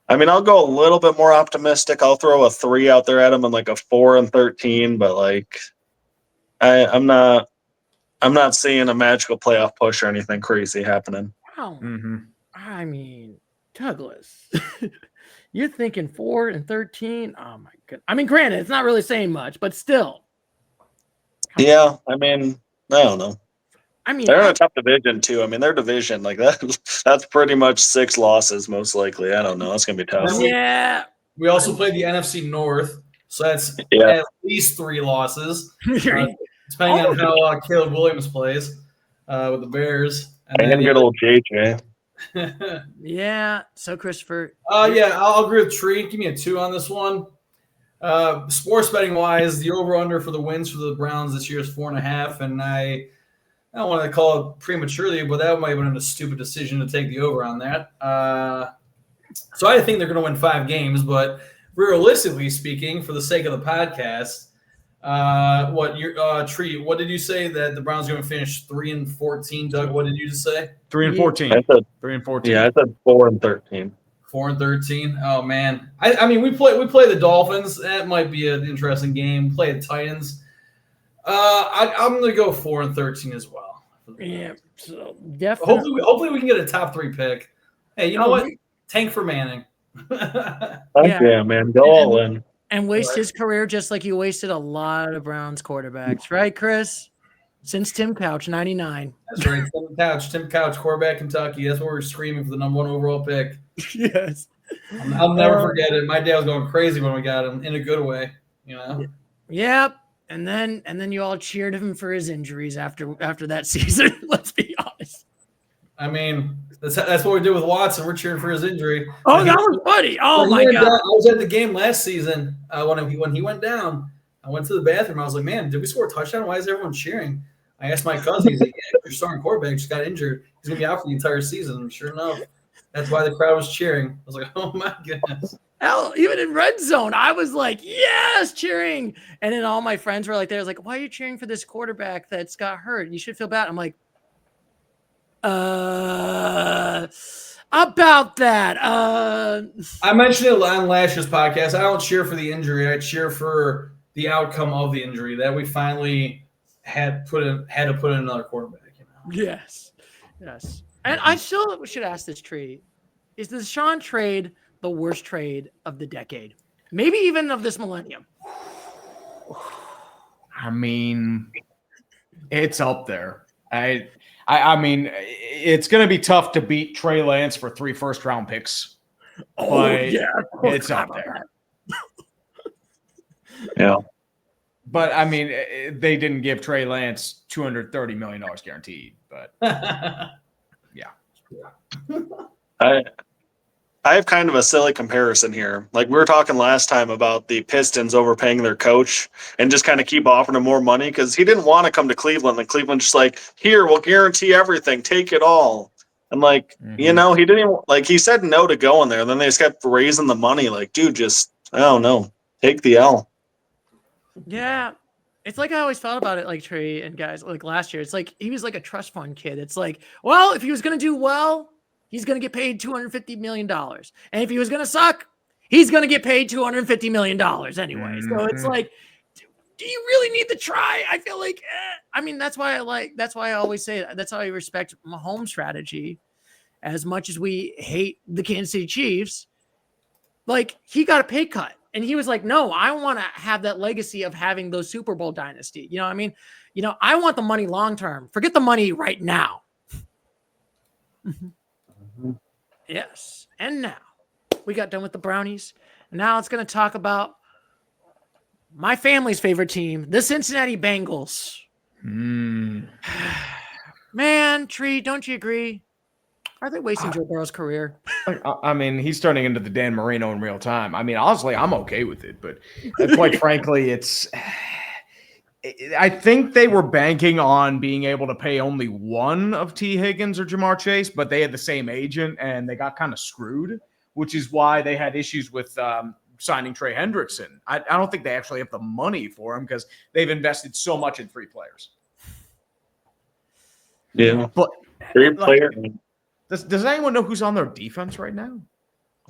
I mean, I'll go a little bit more optimistic. I'll throw a 3 out there at them and a 4-13, but I'm not seeing a magical playoff push or anything crazy happening. Wow. Mm-hmm. I mean, Douglas, you're thinking 4-13. Oh my goodness. I mean, granted, it's not really saying much, but still. Yeah, I mean, I don't know. I mean, they're in a tough division too. I mean, their division that's pretty much 6 losses most likely. I don't know. That's gonna be tough. Yeah. We also played the NFC North, so that's at least 3 losses, depending on how Caleb Williams plays with the Bears. And then good old JJ. Yeah. So Christopher. I'll agree with Tree. Give me a 2 on this one. Sports betting wise, the over under for the wins for the Browns this year is 4.5, and I don't want to call it prematurely, but that might have been a stupid decision to take the over on that. So I think they're going to win 5 games, but realistically speaking, for the sake of the podcast, Tree, what did you say that the Browns are going to finish 3-14? Doug, what did you just say? 3-14. I said 3-14. Yeah, I said 4-13. 4-13. Oh man, I mean we play the Dolphins. That might be an interesting game. Play the Titans. I'm gonna go 4-13 as well. Yeah, so definitely. Hopefully we can get a top 3 pick. Hey, you know what? Tank for Manning. Yeah, man, go all in. And waste his career just like you wasted a lot of Browns quarterbacks, right, Chris? Since Tim Couch, 99. That's right, Tim Couch, quarterback, Kentucky. That's what we're screaming for the number 1 overall pick. Yes. I'll never forget it. My dad was going crazy when we got him in a good way, Yep. And then you all cheered him for his injuries after that season. Let's be honest. I mean, that's what we did with Watson. We're cheering for his injury. Oh, that was funny. Oh my God. I was at the game last season when he went down. I went to the bathroom. I was like, man, did we score a touchdown? Why is everyone cheering? I asked my cousin. He's like, yeah, your starting quarterback just got injured. He's going to be out for the entire season. And sure enough, that's why the crowd was cheering. I was like, oh, my goodness. Hell, even in red zone, I was like, yes, cheering. And then all my friends were like, they was like, why are you cheering for this quarterback that's got hurt? You should feel bad. I'm like, about that. I mentioned it on last year's podcast. I don't cheer for the injury. I cheer for the outcome of the injury, that we finally had to put in another quarterback. Yes. And I still should ask this, Tree. Is the Deshaun trade the worst trade of the decade? Maybe even of this millennium? I mean, it's up there. I mean, it's going to be tough to beat Trey Lance for 3 first-round picks. But it's up there. Yeah. But, I mean, they didn't give Trey Lance $230 million guaranteed. But, yeah. I have kind of a silly comparison here. Like we were talking last time about the Pistons overpaying their coach and just kind of keep offering him more money because he didn't want to come to Cleveland. And Cleveland's just like, here, we'll guarantee everything. Take it all. And like, he didn't even, like he said no to going there. And then they just kept raising the money. Like, dude, just, I don't know, take the L. Yeah. It's like I always felt about it, like Trey and guys, like last year. It's like he was like a trust fund kid. It's like, well, if he was going to do well, he's going to get paid $250 million. And if he was going to suck, he's going to get paid $250 million anyway. So it's like, do you really need to try? I feel like, I mean, that's why I always say that's how I respect Mahomes' strategy as much as we hate the Kansas City Chiefs. Like, he got a pay cut. And he was like, no, I want to have that legacy of having those Super Bowl dynasty. You know what I mean? You know, I want the money long-term. Forget the money right now. Yes. And now we got done with the Brownies. Now it's going to talk about my family's favorite team, the Cincinnati Bengals. Man, Tree, don't you agree? Are they wasting Joe Burrow's career? I mean, he's turning into the Dan Marino in real time. I mean, honestly, I'm okay with it, but quite frankly, I think they were banking on being able to pay only one of T. Higgins or Jamar Chase, but they had the same agent and they got kind of screwed, which is why they had issues with signing Trey Hendrickson. I don't think they actually have the money for him because they've invested so much in 3 players. Yeah, but 3 players. Does anyone know who's on their defense right now?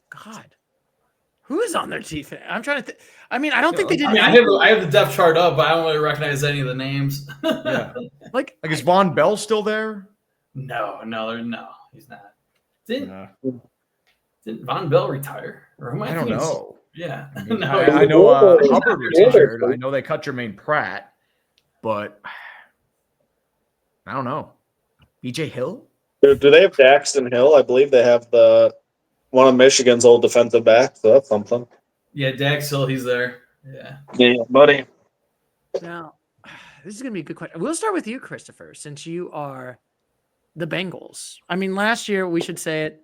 God, who is on their defense? I'm trying to think. I mean, I don't think they did. I have the depth chart up, but I don't really recognize any of the names. Yeah, like is Von Bell still there? No, he's not. Didn't Von Bell retire? Or I don't know. Yeah, I mean, I know Hubbard retired. I know they cut Jermaine Pratt, but I don't know. BJ Hill. Do they have Daxton Hill? I believe they have one of Michigan's old defensive backs, so that's something. Yeah, Dax Hill, he's there. Yeah, buddy. Now, this is going to be a good question. We'll start with you, Christopher, since you are the Bengals. I mean, last year, we should say it,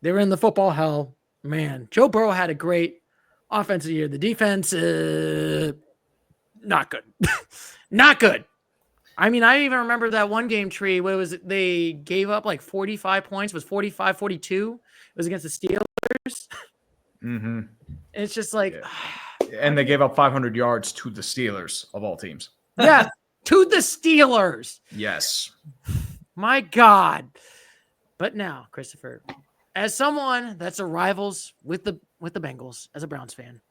they were in the football hell. Man, Joe Burrow had a great offensive year. The defense, not good. Not good. I mean, I even remember that one game, Tree. What was it? They gave up like 45 points. It was 45-42. It was against the Steelers. Mm-hmm. It's just like, and they gave up 500 yards to the Steelers of all teams. Yeah, to the Steelers. Yes. My God. But now, Christopher, as someone that's a rivals with the Bengals, as a Browns fan.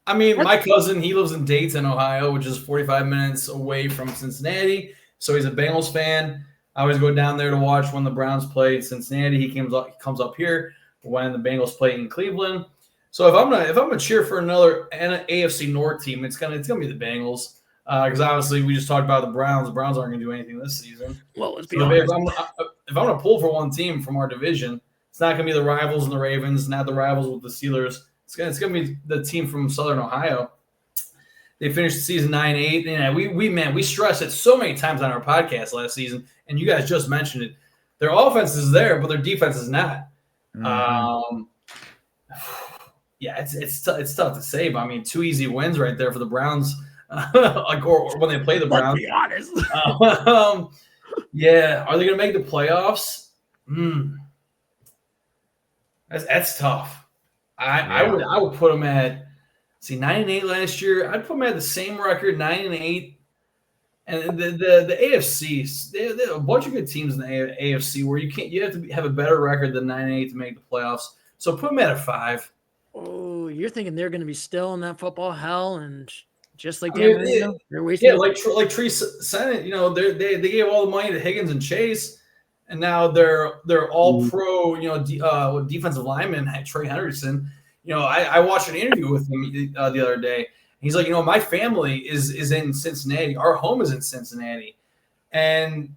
I mean, my cousin, he lives in Dayton, Ohio, which is 45 minutes away from Cincinnati. So he's a Bengals fan. I always go down there to watch when the Browns play in Cincinnati. He comes up here when the Bengals play in Cleveland. So if I'm gonna cheer for another AFC North team, it's gonna be the Bengals. Because obviously we just talked about the Browns. The Browns aren't gonna do anything this season. Well, let's be honest. If I'm gonna pull for one team from our division, it's not gonna be the rivals and the Ravens, not the rivals with the Steelers. It's gonna be the team from Southern Ohio. They finished the season 9-8. And we stressed it so many times on our podcast last season, and you guys just mentioned it. Their offense is there, but their defense is not. Mm-hmm. Yeah, it's tough to say, but I mean, 2 easy wins right there for the Browns. or when they play the Browns. Let's be honest. Yeah, are they gonna make the playoffs? That's tough. I would put them at 9-8 last year. I'd put them at the same record, 9-8. And the AFC, they have a bunch of good teams in the AFC where you have to have a better record than 9-8 to make the playoffs. So put them at a 5. Oh, you're thinking they're going to be still in that football hell, and just like they're wasting. Yeah, like Tree said, they gave all the money to Higgins and Chase. And now they're all pro, defensive lineman, Trey Hendrickson. I watched an interview with him the other day. He's like, my family is in Cincinnati. Our home is in Cincinnati. And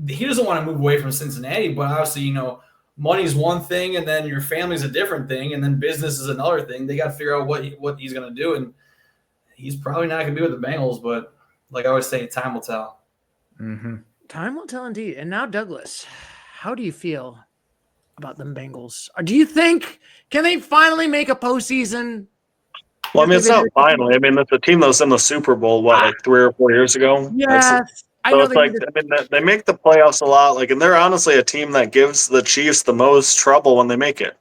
he doesn't want to move away from Cincinnati. But obviously, money's one thing, and then your family's a different thing, and then business is another thing. They got to figure out what he's going to do. And he's probably not going to be with the Bengals. But like I always say, time will tell. Mm-hmm. Time will tell indeed. And now, Douglas, how do you feel about them Bengals? Or do you think can they finally make a postseason? Well, I mean, it's not finally. I mean, it's a team that was in the Super Bowl, like 3 or 4 years ago? Yes. So it's like, I mean, they make the playoffs a lot, like, and they're honestly a team that gives the Chiefs the most trouble when they make it.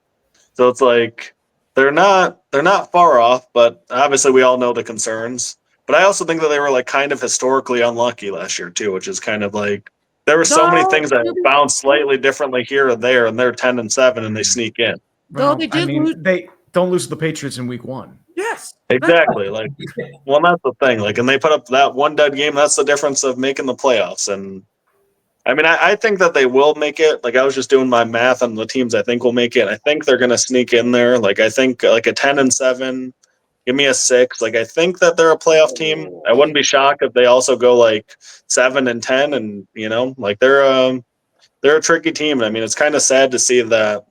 So it's like they're not far off, but obviously we all know the concerns. But I also think that they were like kind of historically unlucky last year too, which is kind of like there were so many things that bounced slightly differently here and there, and they're 10-7 and they sneak in. Though they did lose. They don't lose to the Patriots in week 1. Yes. Exactly. Like, well, that's the thing. Like, and they put up that one dead game. That's the difference of making the playoffs. And I mean, I think that they will make it. Like, I was just doing my math on the teams I think will make it. I think they're going to sneak in there. Like, I think like a 10-7. Give me a 6. Like, I think that they're a playoff team. I wouldn't be shocked if they also go like 7-10. And like they're a tricky team. I mean, it's kind of sad to see that.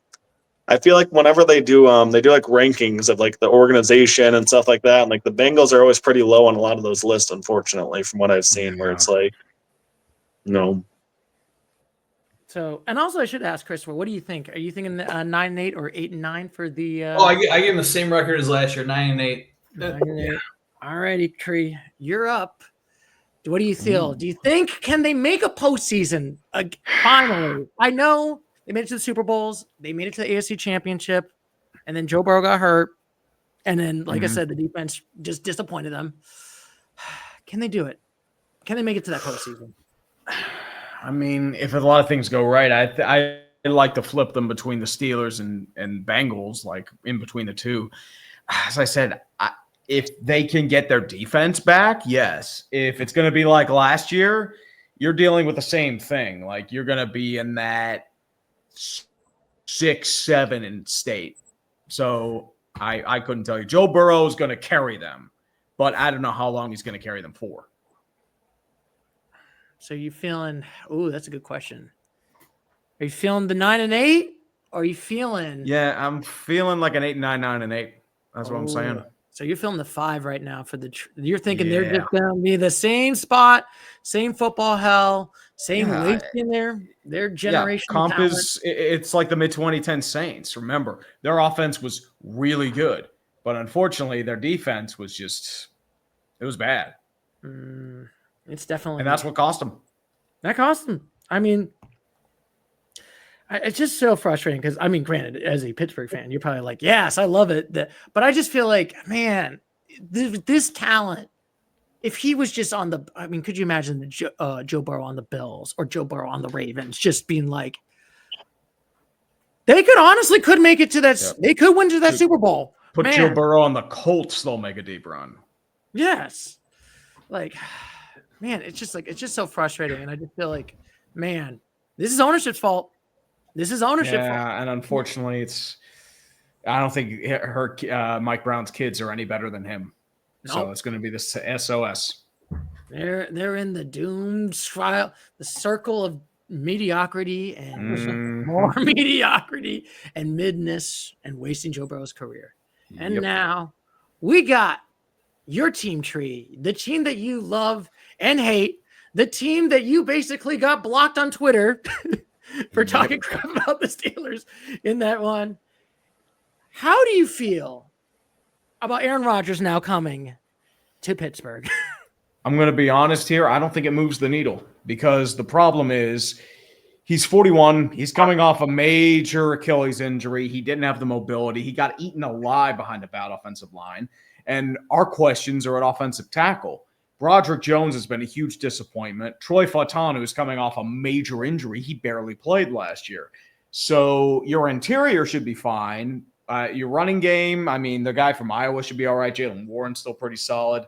I feel like whenever they do like rankings of like the organization and stuff like that, and like the Bengals are always pretty low on a lot of those lists, unfortunately, from what I've seen, where it's like, no. So, and also I should ask Christopher, what do you think? Are you thinking 9-8 or 8-9 for the? I give them the same record as last year, 9-8. 9-8. All righty, Tree, you're up. What do you feel? Do you think can they make a postseason finally? I know. They made it to the Super Bowls. They made it to the AFC Championship. And then Joe Burrow got hurt. And then, like I said, the defense just disappointed them. Can they do it? Can they make it to that postseason? I mean, if a lot of things go right, I like to flip them between the Steelers and Bengals, like in between the two. As I said, if they can get their defense back, yes. If it's going to be like last year, you're dealing with the same thing. Like you're going to be in that 6-7 in state. So I couldn't tell you. Joe Burrow is going to carry them, but I don't know how long he's going to carry them for. So you feeling? Oh, that's a good question. Are you feeling the 9-8? Or are you feeling? Yeah, I'm feeling like an 8-9, 9-8. That's what I'm saying. So you're feeling the 5 right now for the. You're thinking they're just going to be the same spot, same football hell, same weight in there. Their generation. Comp is it's like the mid-2010 Saints. Remember, their offense was really good, but unfortunately, their defense was it was bad. It's definitely, and that's what cost them. That cost them. I mean, it's just so frustrating because, I mean, granted, as a Pittsburgh fan, you're probably like, yes, I love it. But I just feel like, man, this talent, if he was just on the, I mean, could you imagine Joe Burrow on the Bills or Joe Burrow on the Ravens just being like, they could make it to that. Yep. They could win to that Super Bowl. Put Joe Burrow on the Colts, they'll make a deep run. Yes. Like, man, it's just so frustrating. And I just feel like, man, this is ownership's fault. This is ownership. Yeah, and unfortunately, I don't think Mike Brown's kids are any better than him. Nope. So it's going to be the SOS. They're in the doom trial, the circle of mediocrity and more mediocrity and midness and wasting Joe Burrow's career. And now we got your team tree, the team that you love and hate, the team that you basically got blocked on Twitter for talking crap about the Steelers in that one. How do you feel about Aaron Rodgers now coming to Pittsburgh? I'm going to be honest here. I don't think it moves the needle because the problem is he's 41. He's coming off a major Achilles injury. He didn't have the mobility. He got eaten alive behind a bad offensive line. And our questions are at offensive tackle. Broderick Jones has been a huge disappointment. Troy Fautanu is coming off a major injury. He barely played last year. So your interior should be fine. Your running game, I mean, the guy from Iowa should be all right. Jalen Warren's still pretty solid.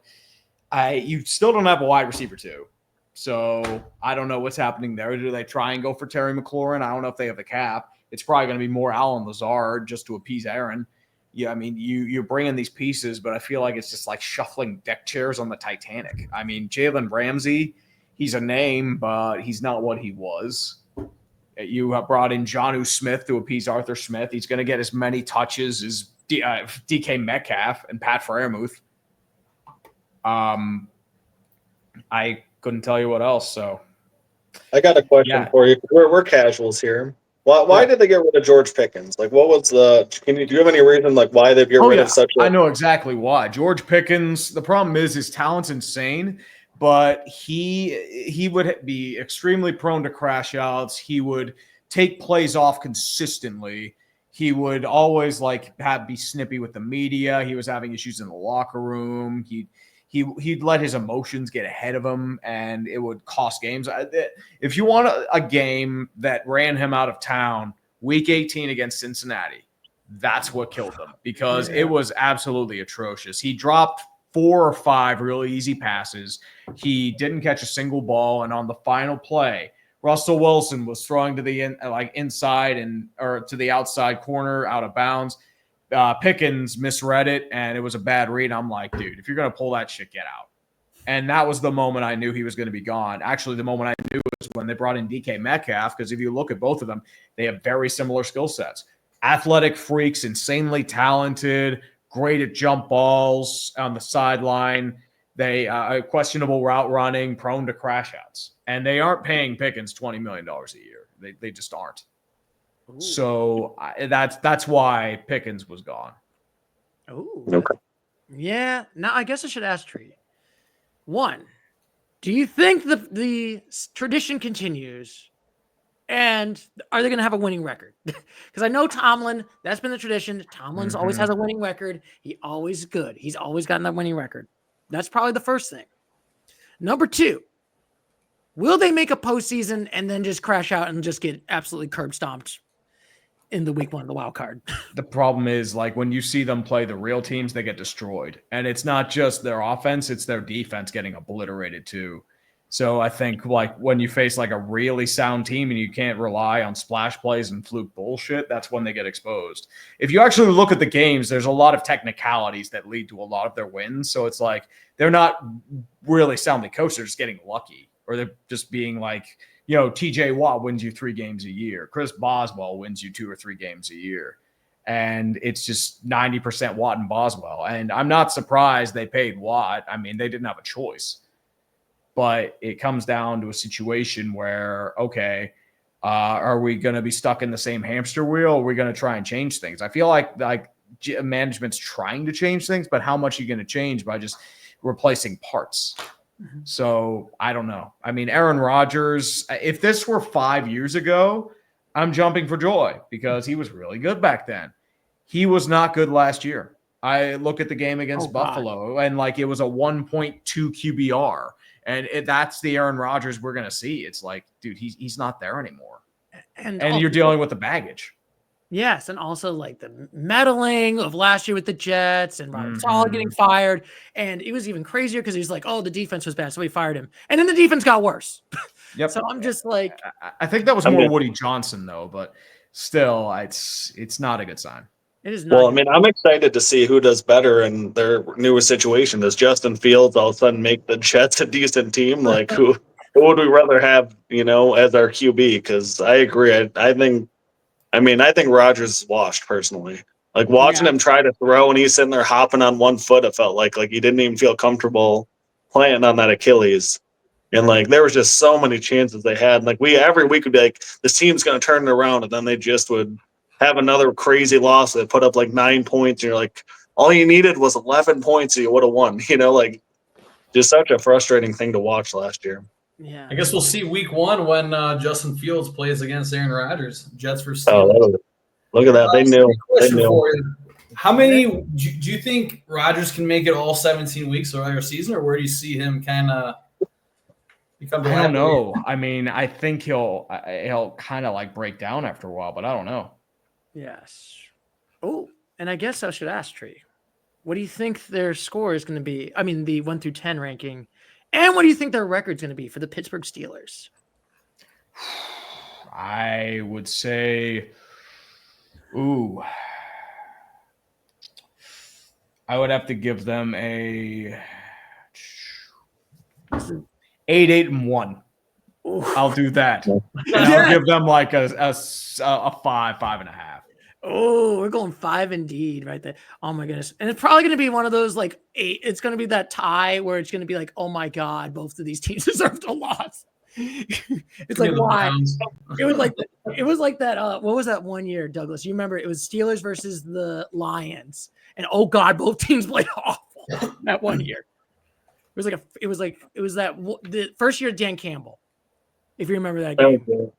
You still don't have a wide receiver, too. So I don't know what's happening there. Do they try and go for Terry McLaurin? I don't know if they have the cap. It's probably going to be more Allen Lazard just to appease Aaron. Yeah, I mean, you're bringing these pieces, but I feel like it's just like shuffling deck chairs on the Titanic. I mean, Jalen Ramsey, he's a name, but he's not what he was. You brought in Jonnu Smith to appease Arthur Smith. He's going to get as many touches as DK Metcalf and Pat Freiermuth. I couldn't tell you what else. So I got a question for you. We're casuals here. Why did they get rid of George Pickens? Like, what was the? Do you have any reason like why they get rid of such? I know exactly why. George Pickens. The problem is his talent's insane, but he would be extremely prone to crash outs. He would take plays off consistently. He would always be snippy with the media. He was having issues in the locker room. He'd let his emotions get ahead of him, and it would cost games. If you want a game that ran him out of town, Week 18 against Cincinnati, that's what killed him because it was absolutely atrocious. He dropped 4 or 5 really easy passes. He didn't catch a single ball, and on the final play, Russell Wilson was throwing to the inside or to the outside corner out of bounds. Pickens misread it, and it was a bad read. I'm like, dude, if you're going to pull that shit, get out. And that was the moment I knew he was going to be gone. Actually, the moment I knew was when they brought in DK Metcalf, because if you look at both of them, they have very similar skill sets. Athletic freaks, insanely talented, great at jump balls on the sideline. They questionable route running, prone to crash outs. And they aren't paying Pickens $20 million a year. They just aren't. Ooh. So that's why Pickens was gone. Oh, okay. Yeah. Now I guess I should ask Tree. 1, do you think the tradition continues, and are they going to have a winning record? Because I know Tomlin. That's been the tradition. Tomlin's always has a winning record. He always good. He's always gotten that winning record. That's probably the first thing. Number 2. Will they make a postseason and then just crash out and just get absolutely curb stomped in the week 1, the wild card? The problem is when you see them play the real teams, they get destroyed. And it's not just their offense, it's their defense getting obliterated too. So I think when you face a really sound team and you can't rely on splash plays and fluke bullshit, that's when they get exposed. If you actually look at the games, there's a lot of technicalities that lead to a lot of their wins. So it's they're not really soundly coached, they're just getting lucky. Or they're just being TJ Watt wins you 3 games a year. Chris Boswell wins you 2 or 3 games a year. And it's just 90% Watt and Boswell. And I'm not surprised they paid Watt. I mean, they didn't have a choice. But it comes down to a situation where, okay, are we going to be stuck in the same hamster wheel? Or are we going to try and change things? I feel like management's trying to change things, but how much are you going to change by just replacing parts? So I don't know. I mean, Aaron Rodgers, if this were 5 years ago, I'm jumping for joy because he was really good back then. He was not good last year. I look at the game against Buffalo and it was a 1.2 QBR. And that's the Aaron Rodgers we're going to see. It's dude, he's not there anymore. And you're dealing with the baggage. Yes, and also the meddling of last year with the Jets and Robert Saleh getting fired. And it was even crazier because he's oh, the defense was bad, so we fired him. And then the defense got worse. Yep. So I'm just I think that was more Woody Johnson, though. But still, it's not a good sign. It is not. Well, I mean, I'm excited to see who does better in their newest situation. Does Justin Fields all of a sudden make the Jets a decent team? Who would we rather have, as our QB? Because I agree. I think Rodgers is washed personally. Watching him try to throw and he's sitting there hopping on one foot, it felt like he didn't even feel comfortable playing on that Achilles. And there was just so many chances they had. Every week would be this team's going to turn it around, and then they just would have another crazy loss that put up 9 points. And you're all you needed was 11 points, and you would have won. Just such a frustrating thing to watch last year. Yeah, I guess we'll see week 1 when Justin Fields plays against Aaron Rodgers. Jets versus Steelers. Oh, look at that! They knew. They knew. How many do you think Rodgers can make it all 17 weeks of the regular season, or where do you see him kind of become? I don't know. I mean, I think he'll kind of break down after a while, but I don't know. Yes. Oh, and I guess I should ask Tree, what do you think their score is going to be? I mean, the 1 through 10 ranking. And what do you think their record's going to be for the Pittsburgh Steelers? I would say, I would have to give them a 8-1. I'll do that. And I'll give them a 5.5. Oh, we're going 5 indeed right there. Oh my goodness. And it's probably going to be one of those 8. It's going to be that tie where it's going to be oh my God, both of these teams deserved a loss. It's like why? It was like that. What was that one year, Douglas? You remember? It was Steelers versus the Lions, and oh god, both teams played awful that one year. It was the first year of Dan Campbell, if you remember that game.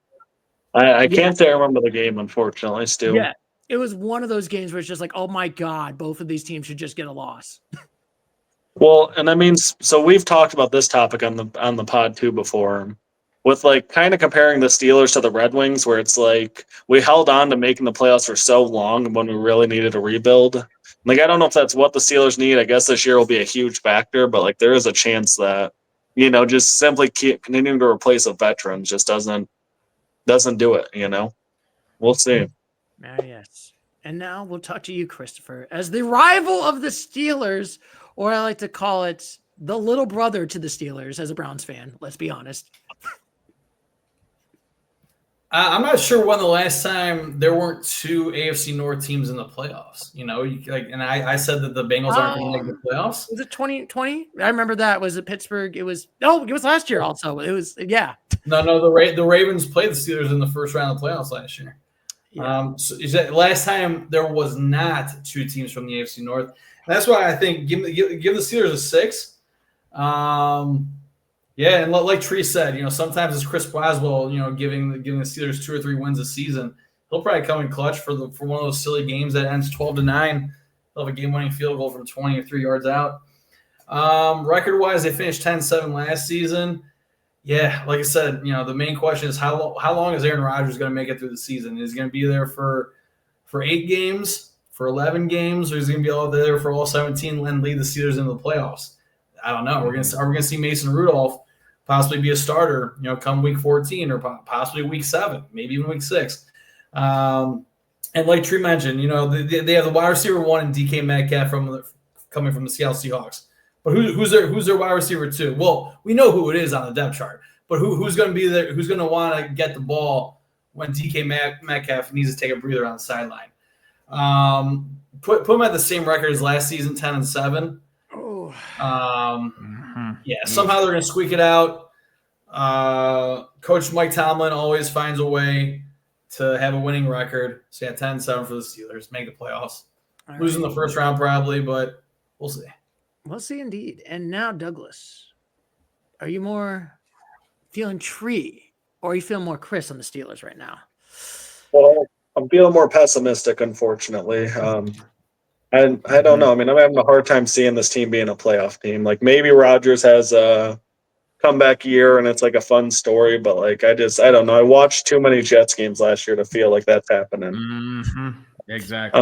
I can't say I remember the game, unfortunately. Still, yeah, it was one of those games where it's just like, oh my god, both of these teams should just get a loss. Well, and I mean, so we've talked about this topic on the pod too before, with like kind of comparing the Steelers to the Red Wings, where it's like we held on to making the playoffs for so long when we really needed a rebuild. Like, I don't know if that's what the Steelers need. I guess this year will be a huge factor, but like there is a chance that, just simply keep continuing to replace a veteran just doesn't do it. We'll see. Yes. And now we'll talk to you, Christopher, as the rival of the Steelers, or I like to call it the little brother to the Steelers as a Browns fan. Let's be honest. I'm not sure when the last time there weren't two AFC North teams in the playoffs. And I said that the Bengals aren't going to make the playoffs. Was it 2020? I remember that. Was it Pittsburgh? It was last year also. It was, yeah. No, the Ravens played the Steelers in the first round of the playoffs last year. Yeah. So last time there was not two teams from the AFC North. That's why I think give the Steelers a 6. Yeah, and like Tree said, sometimes it's Chris Boswell, giving the Steelers 2 or 3 wins a season. He'll probably come in clutch for one of those silly games that ends 12-9. They'll have a game-winning field goal from 20 or 3 yards out. Record-wise, they finished 10-7 last season. Yeah, like I said, the main question is how long is Aaron Rodgers going to make it through the season? Is he going to be there for 8 games, for 11 games, or is he going to be all there for all 17 and lead the Steelers into the playoffs? I don't know. Are we going to see Mason Rudolph possibly be a starter, come week 14 or possibly week 7, maybe even week 6? And like Tree mentioned, they have the wide receiver 1 and DK Metcalf coming from the Seattle Seahawks. But who's their wide receiver 2? Well, we know who it is on the depth chart. But who's going to be there? Who's going to want to get the ball when DK Metcalf needs to take a breather on the sideline? Put them at the same record as last season, 10-7. Oh. Yeah, somehow they're going to squeak it out. Coach Mike Tomlin always finds a way to have a winning record. So, 10-7 for the Steelers. Make the playoffs. All Losing right. the first round probably, but we'll see. We'll see indeed. And now, Douglas, are you more feeling Tree or are you feeling more Chris on the Steelers right now? Well, I'm feeling more pessimistic, unfortunately. I don't know. I mean, I'm having a hard time seeing this team being a playoff team. Like, maybe Rodgers has a comeback year and it's like a fun story, but like I don't know. I watched too many Jets games last year to feel like that's happening. Mm-hmm. Exactly.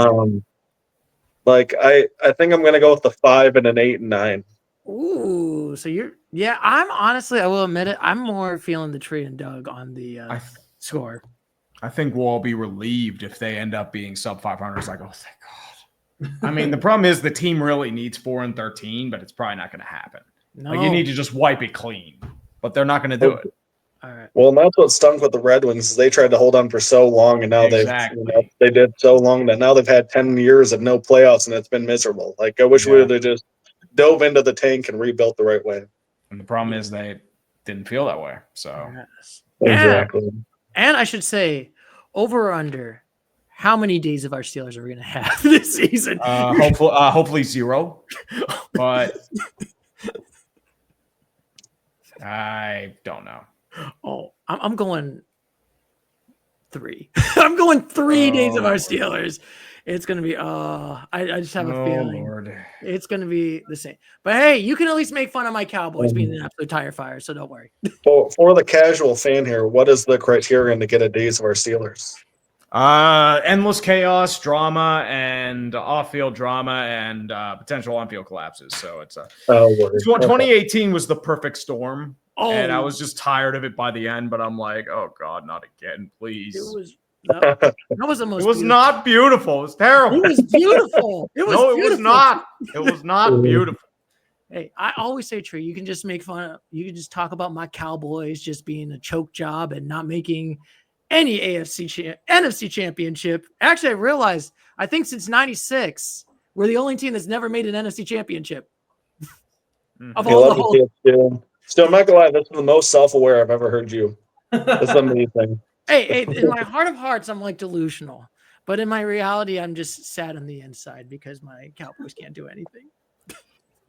I think I'm gonna go with the 5 and an 8 and 9. Ooh, so I'm honestly, I will admit it, I'm more feeling the Tree and Doug on the score. I think we'll all be relieved if they end up being sub 500. It's like, oh, thank God. I mean, the problem is the team really needs 4-13, but it's probably not going to happen. No. Like, you need to just wipe it clean, but they're not going to do it. All right. Well, and that's what stunk with the Red Wings is they tried to hold on for so long, and now they did so long that now they've had 10 years of no playoffs, and it's been miserable. Like, I wish we would have just dove into the tank and rebuilt the right way. And the problem is they didn't feel that way. So Yes. Exactly. And I should say, over or under, how many days of our Steelers are we going to have this season? Hopefully 0. But I don't know. Oh, I'm going 3. I'm going 3 days of our Steelers. It's going to be, I just have a feeling Lord. It's going to be the same. But hey, you can at least make fun of my Cowboys being an absolute tire fire, so don't worry. For the casual fan here, what is the criterion to get a days of our Steelers? Endless chaos, drama, and off-field drama, and potential on-field collapses. So it's 2018 was the perfect storm. And I was just tired of it by the end, but I'm like, oh God, not again, please. That was the most. It was not beautiful. It was terrible. It was beautiful. It was not. It was not beautiful. Hey, I always say, Tree, you can just make fun of, you can just talk about my Cowboys just being a choke job and not making any NFC championship. Actually, I realized, I think since 96, we're the only team that's never made an NFC championship. Of all the whole. Still, I'm not gonna lie. This is the most self-aware I've ever heard you. This is amazing. Hey, in my heart of hearts, I'm like delusional. But in my reality, I'm just sad on the inside because my Cowboys can't do anything.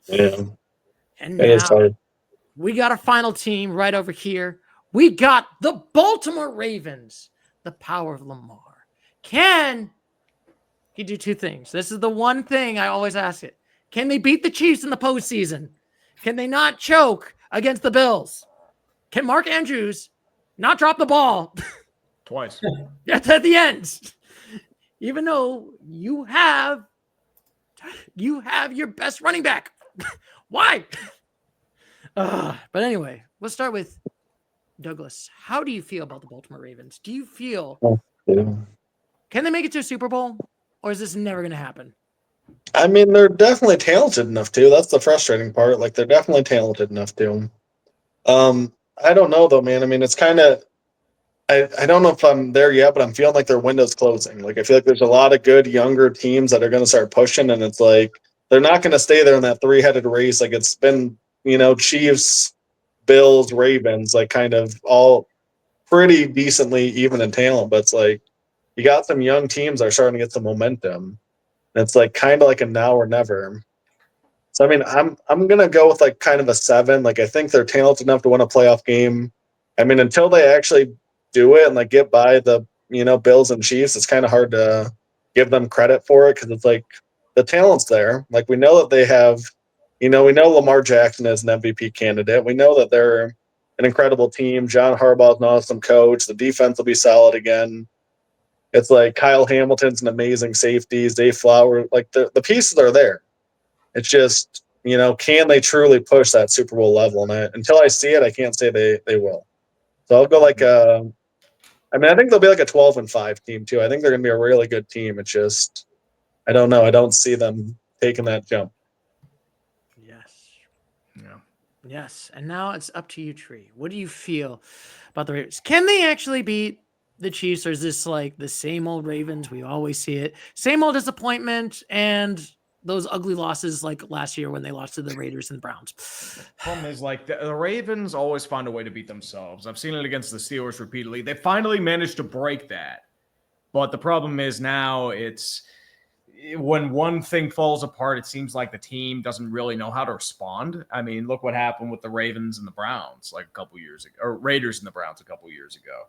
Yeah. And It is now hard. we got a final team right over here. We got the Baltimore Ravens, the power of Lamar. Can he do two things? This is the one thing I always ask it. Can they beat the Chiefs in the postseason? Can they not choke against the Bills? Can Mark Andrews not drop the ball Twice. at the end? Even though you have your best running back. Why? But anyway, let's start with Douglas. How do you feel about the Baltimore Ravens? Do you feel can they make it to a Super Bowl, or is this never going to happen? I mean, they're definitely talented enough to. That's the frustrating part. Like, they're definitely talented enough to. I don't know though, man. I mean, it's kind of. I don't know if I'm there yet, but I'm feeling like their window's closing. Like, I feel like there's a lot of good younger teams that are going to start pushing, and it's like they're not going to stay there in that three-headed race. Like, it's been, Chiefs, Bills, Ravens, like kind of all pretty decently even in talent, but it's like you got some young teams that are starting to get some momentum. And it's like kind of like a now or never. So I mean, I'm gonna go with like kind of a 7. Like, I think they're talented enough to win a playoff game. I mean, until they actually do it and like get by the Bills and Chiefs, it's kind of hard to give them credit for it because it's like the talent's there. Like, we know that they have, we know Lamar Jackson is an MVP candidate. We know that they're an incredible team. John Harbaugh's an awesome coach. The defense will be solid again. It's like Kyle Hamilton's an amazing safety. Zay Flower, like the pieces are there. It's just, can they truly push that Super Bowl level? And until I see it, I can't say they will. So I'll go like I think they'll be like a 12-5 team too. I think they're going to be a really good team. It's just, I don't know. I don't see them taking that jump. Yes. Yeah. Yes. And now it's up to you, Tree. What do you feel about the Ravens? Can they actually beat the Chiefs, or is this like the same old Ravens? We always see it. Same old disappointment and those ugly losses like last year when they lost to the Raiders and Browns. Problem is, like, the Ravens always find a way to beat themselves. I've seen it against the Steelers repeatedly. They finally managed to break that. But the problem is now it's when one thing falls apart, it seems like the team doesn't really know how to respond. I mean, look what happened with the Ravens and the Browns like a couple years ago, or Raiders and the Browns a couple years ago.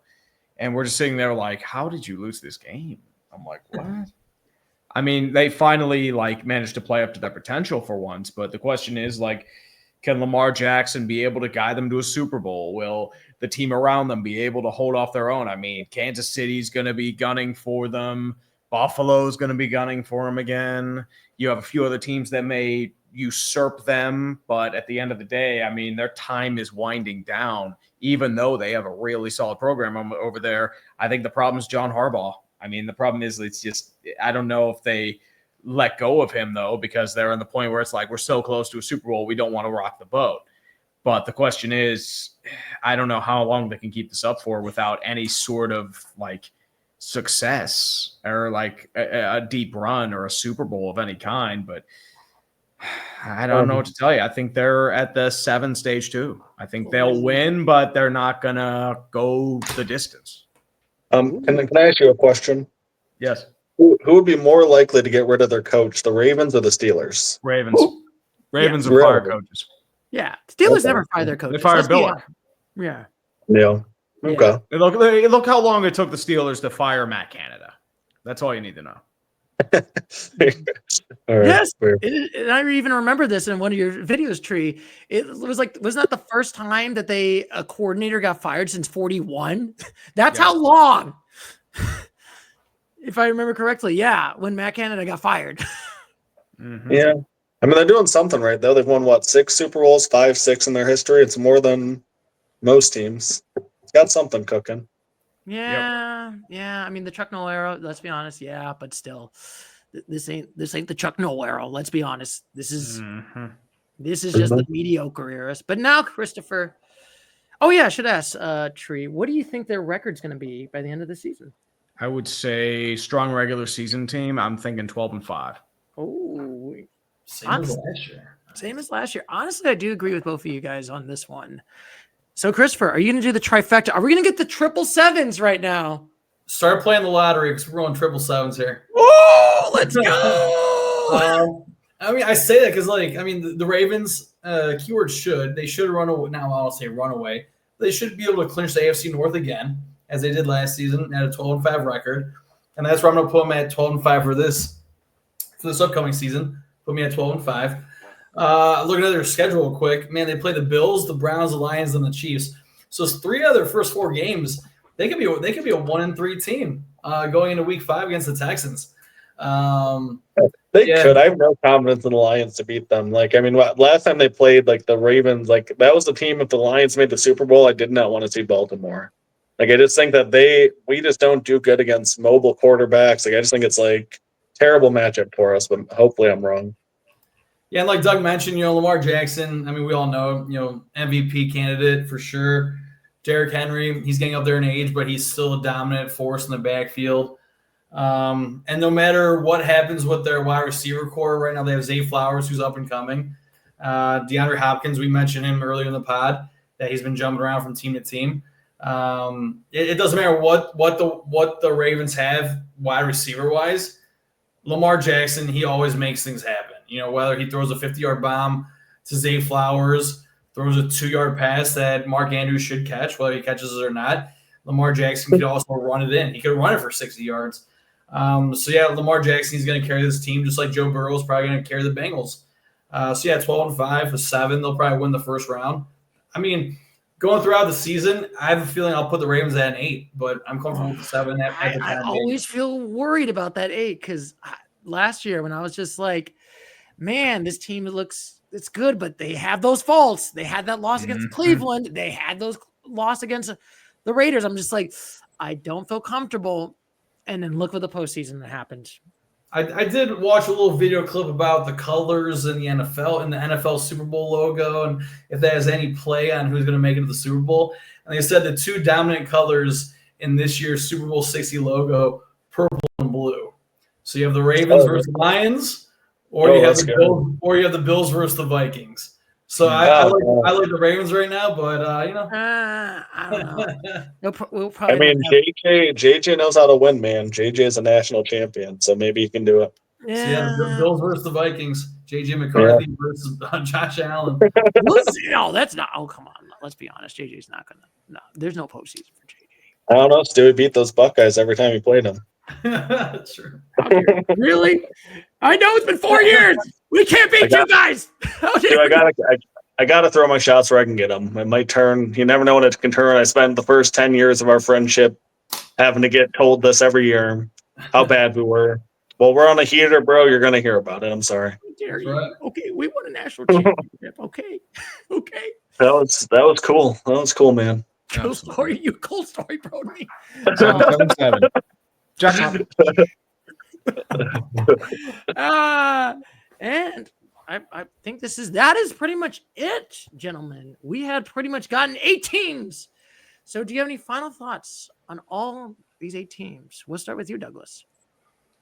And we're just sitting there like, how did you lose this game? I'm like, what? I mean, they finally like managed to play up to their potential for once. But the question is, like, can Lamar Jackson be able to guide them to a Super Bowl? Will the team around them be able to hold off their own? I mean, Kansas City's going to be gunning for them. Buffalo's going to be gunning for them again. You have a few other teams that may usurp them. But at the end of the day, I mean, their time is winding down, even though they have a really solid program over there. I think the problem is John Harbaugh. I mean, the problem is it's just, I don't know if they let go of him, though, because they're in the point where it's like, we're so close to a Super Bowl, we don't want to rock the boat. But the question is, I don't know how long they can keep this up for without any sort of like success or like a deep run or a Super Bowl of any kind. But I don't know what to tell you. I think they're at the 7 stage too. I think they'll win, but they're not going to go the distance. Can I ask you a question? Yes. Who would be more likely to get rid of their coach, the Ravens or the Steelers? Ravens. Ravens are fire coaches. Yeah. Steelers never fire their coaches. They fired Bill. Yeah. Okay. Look how long it took the Steelers to fire Matt Canada. That's all you need to know. Yes, and I even remember this in one of your videos, Tree. It was like, wasn't that the first time that a coordinator got fired since 41? That's how long. If I remember correctly, when Matt Canada got fired. Mm-hmm. Yeah, I mean, they're doing something right though. They've won 6 Super Bowls, 5, 6 in their history. It's more than most teams. It's got something cooking. Yeah. I mean, the Chuck Noll era, let's be honest. Yeah, but still, this ain't the Chuck Noll era. Let's be honest. This is just the mediocre era. But now, Christopher. Oh yeah, I should ask Tree. What do you think their record's going to be by the end of the season? I would say strong regular season team. I'm thinking 12-5. Oh, Same as last year. Same as last year. Honestly, I do agree with both of you guys on this one. So, Christopher, are you going to do the trifecta? Are we going to get the 777s right now? Start playing the lottery because we're on 777s here. Oh, let's go! I mean, I say that because, the Ravens, keyword should. They should run away. Now, I'll say run away. They should be able to clinch the AFC North again, as they did last season at a 12-5 record. And that's where I'm going to put them at 12-5 for this upcoming season. Put me at 12-5. Looking at their schedule real quick, man, they play the Bills, the Browns, the Lions, and the Chiefs. So it's 3 out of their first 4 games. They could be a 1-3 team going into Week 5 against the Texans. They could. I have no confidence in the Lions to beat them. Last time they played the Ravens, that was the team. If the Lions made the Super Bowl, I did not want to see Baltimore. I just think that we just don't do good against mobile quarterbacks. I just think it's terrible matchup for us. But hopefully, I'm wrong. Yeah, and like Doug mentioned, Lamar Jackson. I mean, we all know, MVP candidate for sure. Derrick Henry, he's getting up there in age, but he's still a dominant force in the backfield. And no matter what happens with their wide receiver core right now, they have Zay Flowers, who's up and coming. DeAndre Hopkins, we mentioned him earlier in the pod, that he's been jumping around from team to team. It doesn't matter what the Ravens have wide receiver wise. Lamar Jackson, he always makes things happen. Whether he throws a 50-yard bomb to Zay Flowers, throws a 2-yard pass that Mark Andrews should catch, whether he catches it or not. Lamar Jackson could also run it in. He could run it for 60 yards. Lamar Jackson, he's going to carry this team just like Joe Burrow is probably going to carry the Bengals. 12-5, a 7, they'll probably win the first round. I mean, going throughout the season, I have a feeling I'll put the Ravens at an 8, but I'm comfortable with the 7. I always feel worried about that 8 because last year when I was just like, man, this team it's good, but they have those faults. They had that loss against Cleveland. They had those loss against the Raiders. I'm just like, I don't feel comfortable. And then look what the postseason that happened. I did watch a little video clip about the colors in the NFL Super Bowl logo, and if that has any play on who's going to make it to the Super Bowl. And they said the 2 dominant colors in this year's Super Bowl 60 logo, purple and blue. So you have the Ravens versus the Lions. Or you have the Bills versus the Vikings. So I like the Ravens right now, but I don't know. We'll probably JJ knows how to win, man. JJ is a national champion, so maybe he can do it. Yeah, the Bills versus the Vikings. JJ McCarthy versus Josh Allen. No, that's not. Oh, come on. Let's be honest. JJ's not gonna. No, there's no postseason for JJ. I don't know. Stewie beat those Buckeyes every time he played them. That's true. Really? I know it's been 4 years. We can't beat you guys. Dude, I gotta throw my shots where I can get them. It might turn. You never know when it can turn. I spent the first 10 years of our friendship having to get told this every year how bad we were. Well, we're on a heater, bro. You're gonna hear about it. I'm sorry. Right. Okay, we won a national championship. Okay. That was cool. That was cool, man. Cool story, bro. To me. 7-7. Jackson. And I think that is pretty much it, gentlemen. We had pretty much gotten 8 teams. So do you have any final thoughts on all these 8 teams? We'll start with you, Douglas.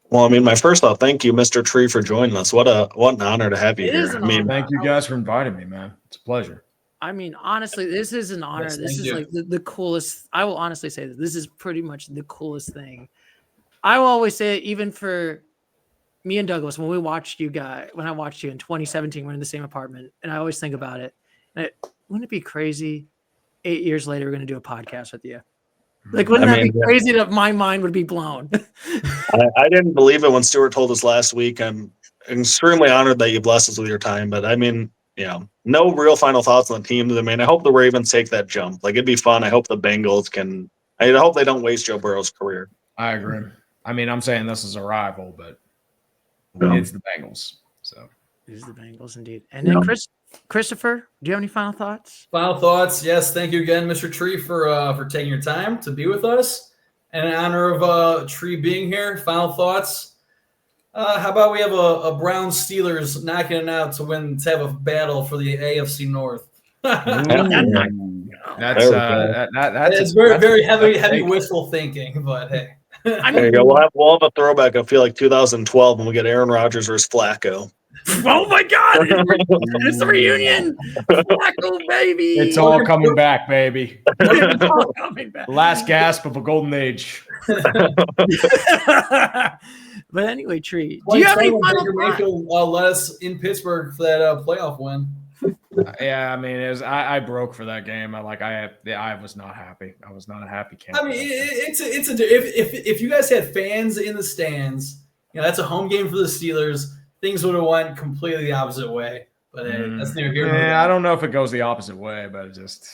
Well, I mean, my first thought, thank you, Mr. Tree, for joining us. What an honor to have you here. Thank you guys for inviting me, man. It's a pleasure. I mean, honestly, this is an honor. Yes, this is like the coolest. I will honestly say that this is pretty much the coolest thing. I will always say it, even for me and Douglas, when I watched you in 2017, we're in the same apartment, and I always think about it. Wouldn't it be crazy? 8 years later, we're going to do a podcast with you. Wouldn't that be crazy that my mind would be blown? I didn't believe it when Stuart told us last week. I'm extremely honored that you blessed us with your time, but I mean, no real final thoughts on the team. I mean, I hope the Ravens take that jump. It'd be fun. I hope the Bengals can. I hope they don't waste Joe Burrow's career. I agree. I mean, I'm saying this is a rival, but it's the Bengals. So it is the Bengals indeed. And then Christopher, do you have any final thoughts? Final thoughts. Yes. Thank you again, Mr. Tree, for taking your time to be with us. And in honor of Tree being here, final thoughts. How about we have a Browns Steelers knocking it out to have a battle for the AFC North? That's very heavy wishful thinking, but hey. There you go. We'll have a throwback. I feel like 2012 when we get Aaron Rodgers versus Flacco. Oh my God! It's a reunion, Flacco, baby. It's all coming back, baby. It's all coming back. Last gasp of a golden age. But anyway, Tree, do you have any final thoughts? Let us in Pittsburgh for that playoff win. Yeah, I mean, I broke for that game. I was not happy. I was not a happy camp. I mean, if you guys had fans in the stands, that's a home game for the Steelers. Things would have went completely the opposite way. But that's near here. I don't know if it goes the opposite way, but it just.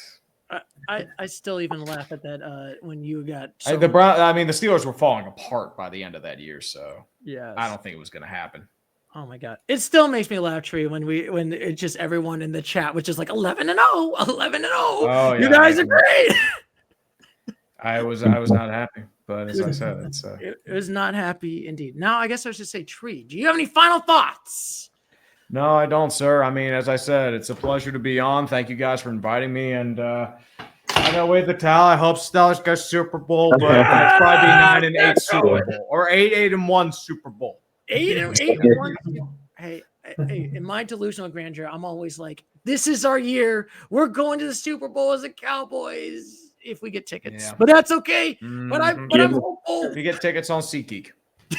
I still even laugh at that when you got the Steelers were falling apart by the end of that year, so yeah, I don't think it was going to happen. Oh my God. It still makes me laugh, Tree, when it's just everyone in the chat, which is like 11-0. Oh, yeah, you guys are great. I was not happy, but as I said, it was not happy indeed. Now I guess I should say, Tree, do you have any final thoughts? No, I don't, sir. I mean, as I said, it's a pleasure to be on. Thank you guys for inviting me, and I gotta wave the towel. I hope Steelers go Super Bowl, but it's probably 9-8 Super Bowl or 8-1 Super Bowl. 8-1. Hey, in my delusional grandeur, I'm always like, this is our year. We're going to the Super Bowl as the Cowboys if we get tickets. Yeah. But that's okay. But I'm hopeful. If you get tickets on SeatGeek.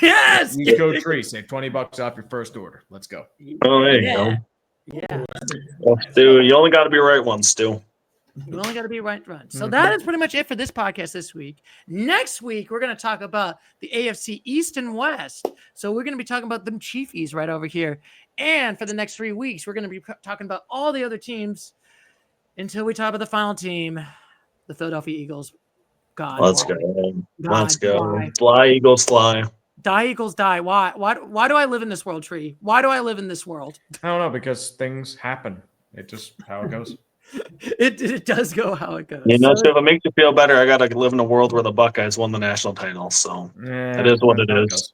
Yes. You go Tree. Save $20 off your first order. Let's go. Oh, there you go. Yeah. Well, Stu, you only got to be right once, Stu. You only got to be right run. So that is pretty much it for this podcast this week. Next week, we're going to talk about the AFC East and West. So we're going to be talking about them Chiefies right over here. And for the next 3 weeks, we're going to be talking about all the other teams until we talk about the final team, the Philadelphia Eagles. God. Let's go. Let's go. Fly, Eagles, fly. Die, Eagles, die. Why do I live in this world, Tree? Why do I live in this world? I don't know, because things happen. It just how it goes. It does go how it goes. So if it makes you feel better, I got to live in a world where the Buckeyes won the national title. So it is what it is.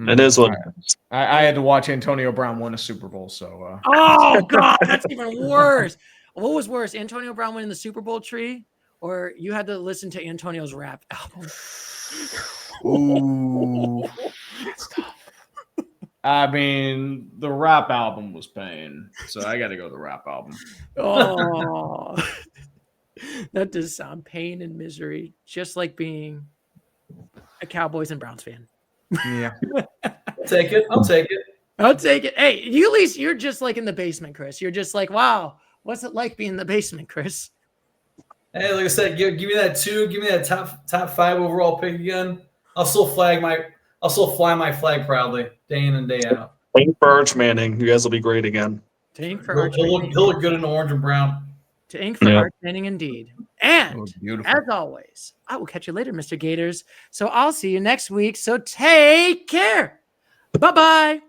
It is what it is. I had to watch Antonio Brown win a Super Bowl. So. Oh, God, that's even worse. What was worse, Antonio Brown winning the Super Bowl, Tree, or you had to listen to Antonio's rap album? Ooh. That's tough. I mean, the rap album was pain, so I got to go the rap album. Oh, that does sound pain and misery, just like being a Cowboys and Browns fan. Yeah. I'll take it. I'll take it. Hey, you at least you're just like in the basement, Chris. You're just like, wow, what's it like being in the basement, Chris? Hey, like I said, give me that 2. Give me that top 5 overall pick again. I'll still fly my flag proudly, day in and day out. Thank for Arch Manning. You guys will be great again. He'll look good in orange and brown. To ink for Arch Manning indeed. And as always, I will catch you later, Mr. Gators. So I'll see you next week. So take care. Bye-bye.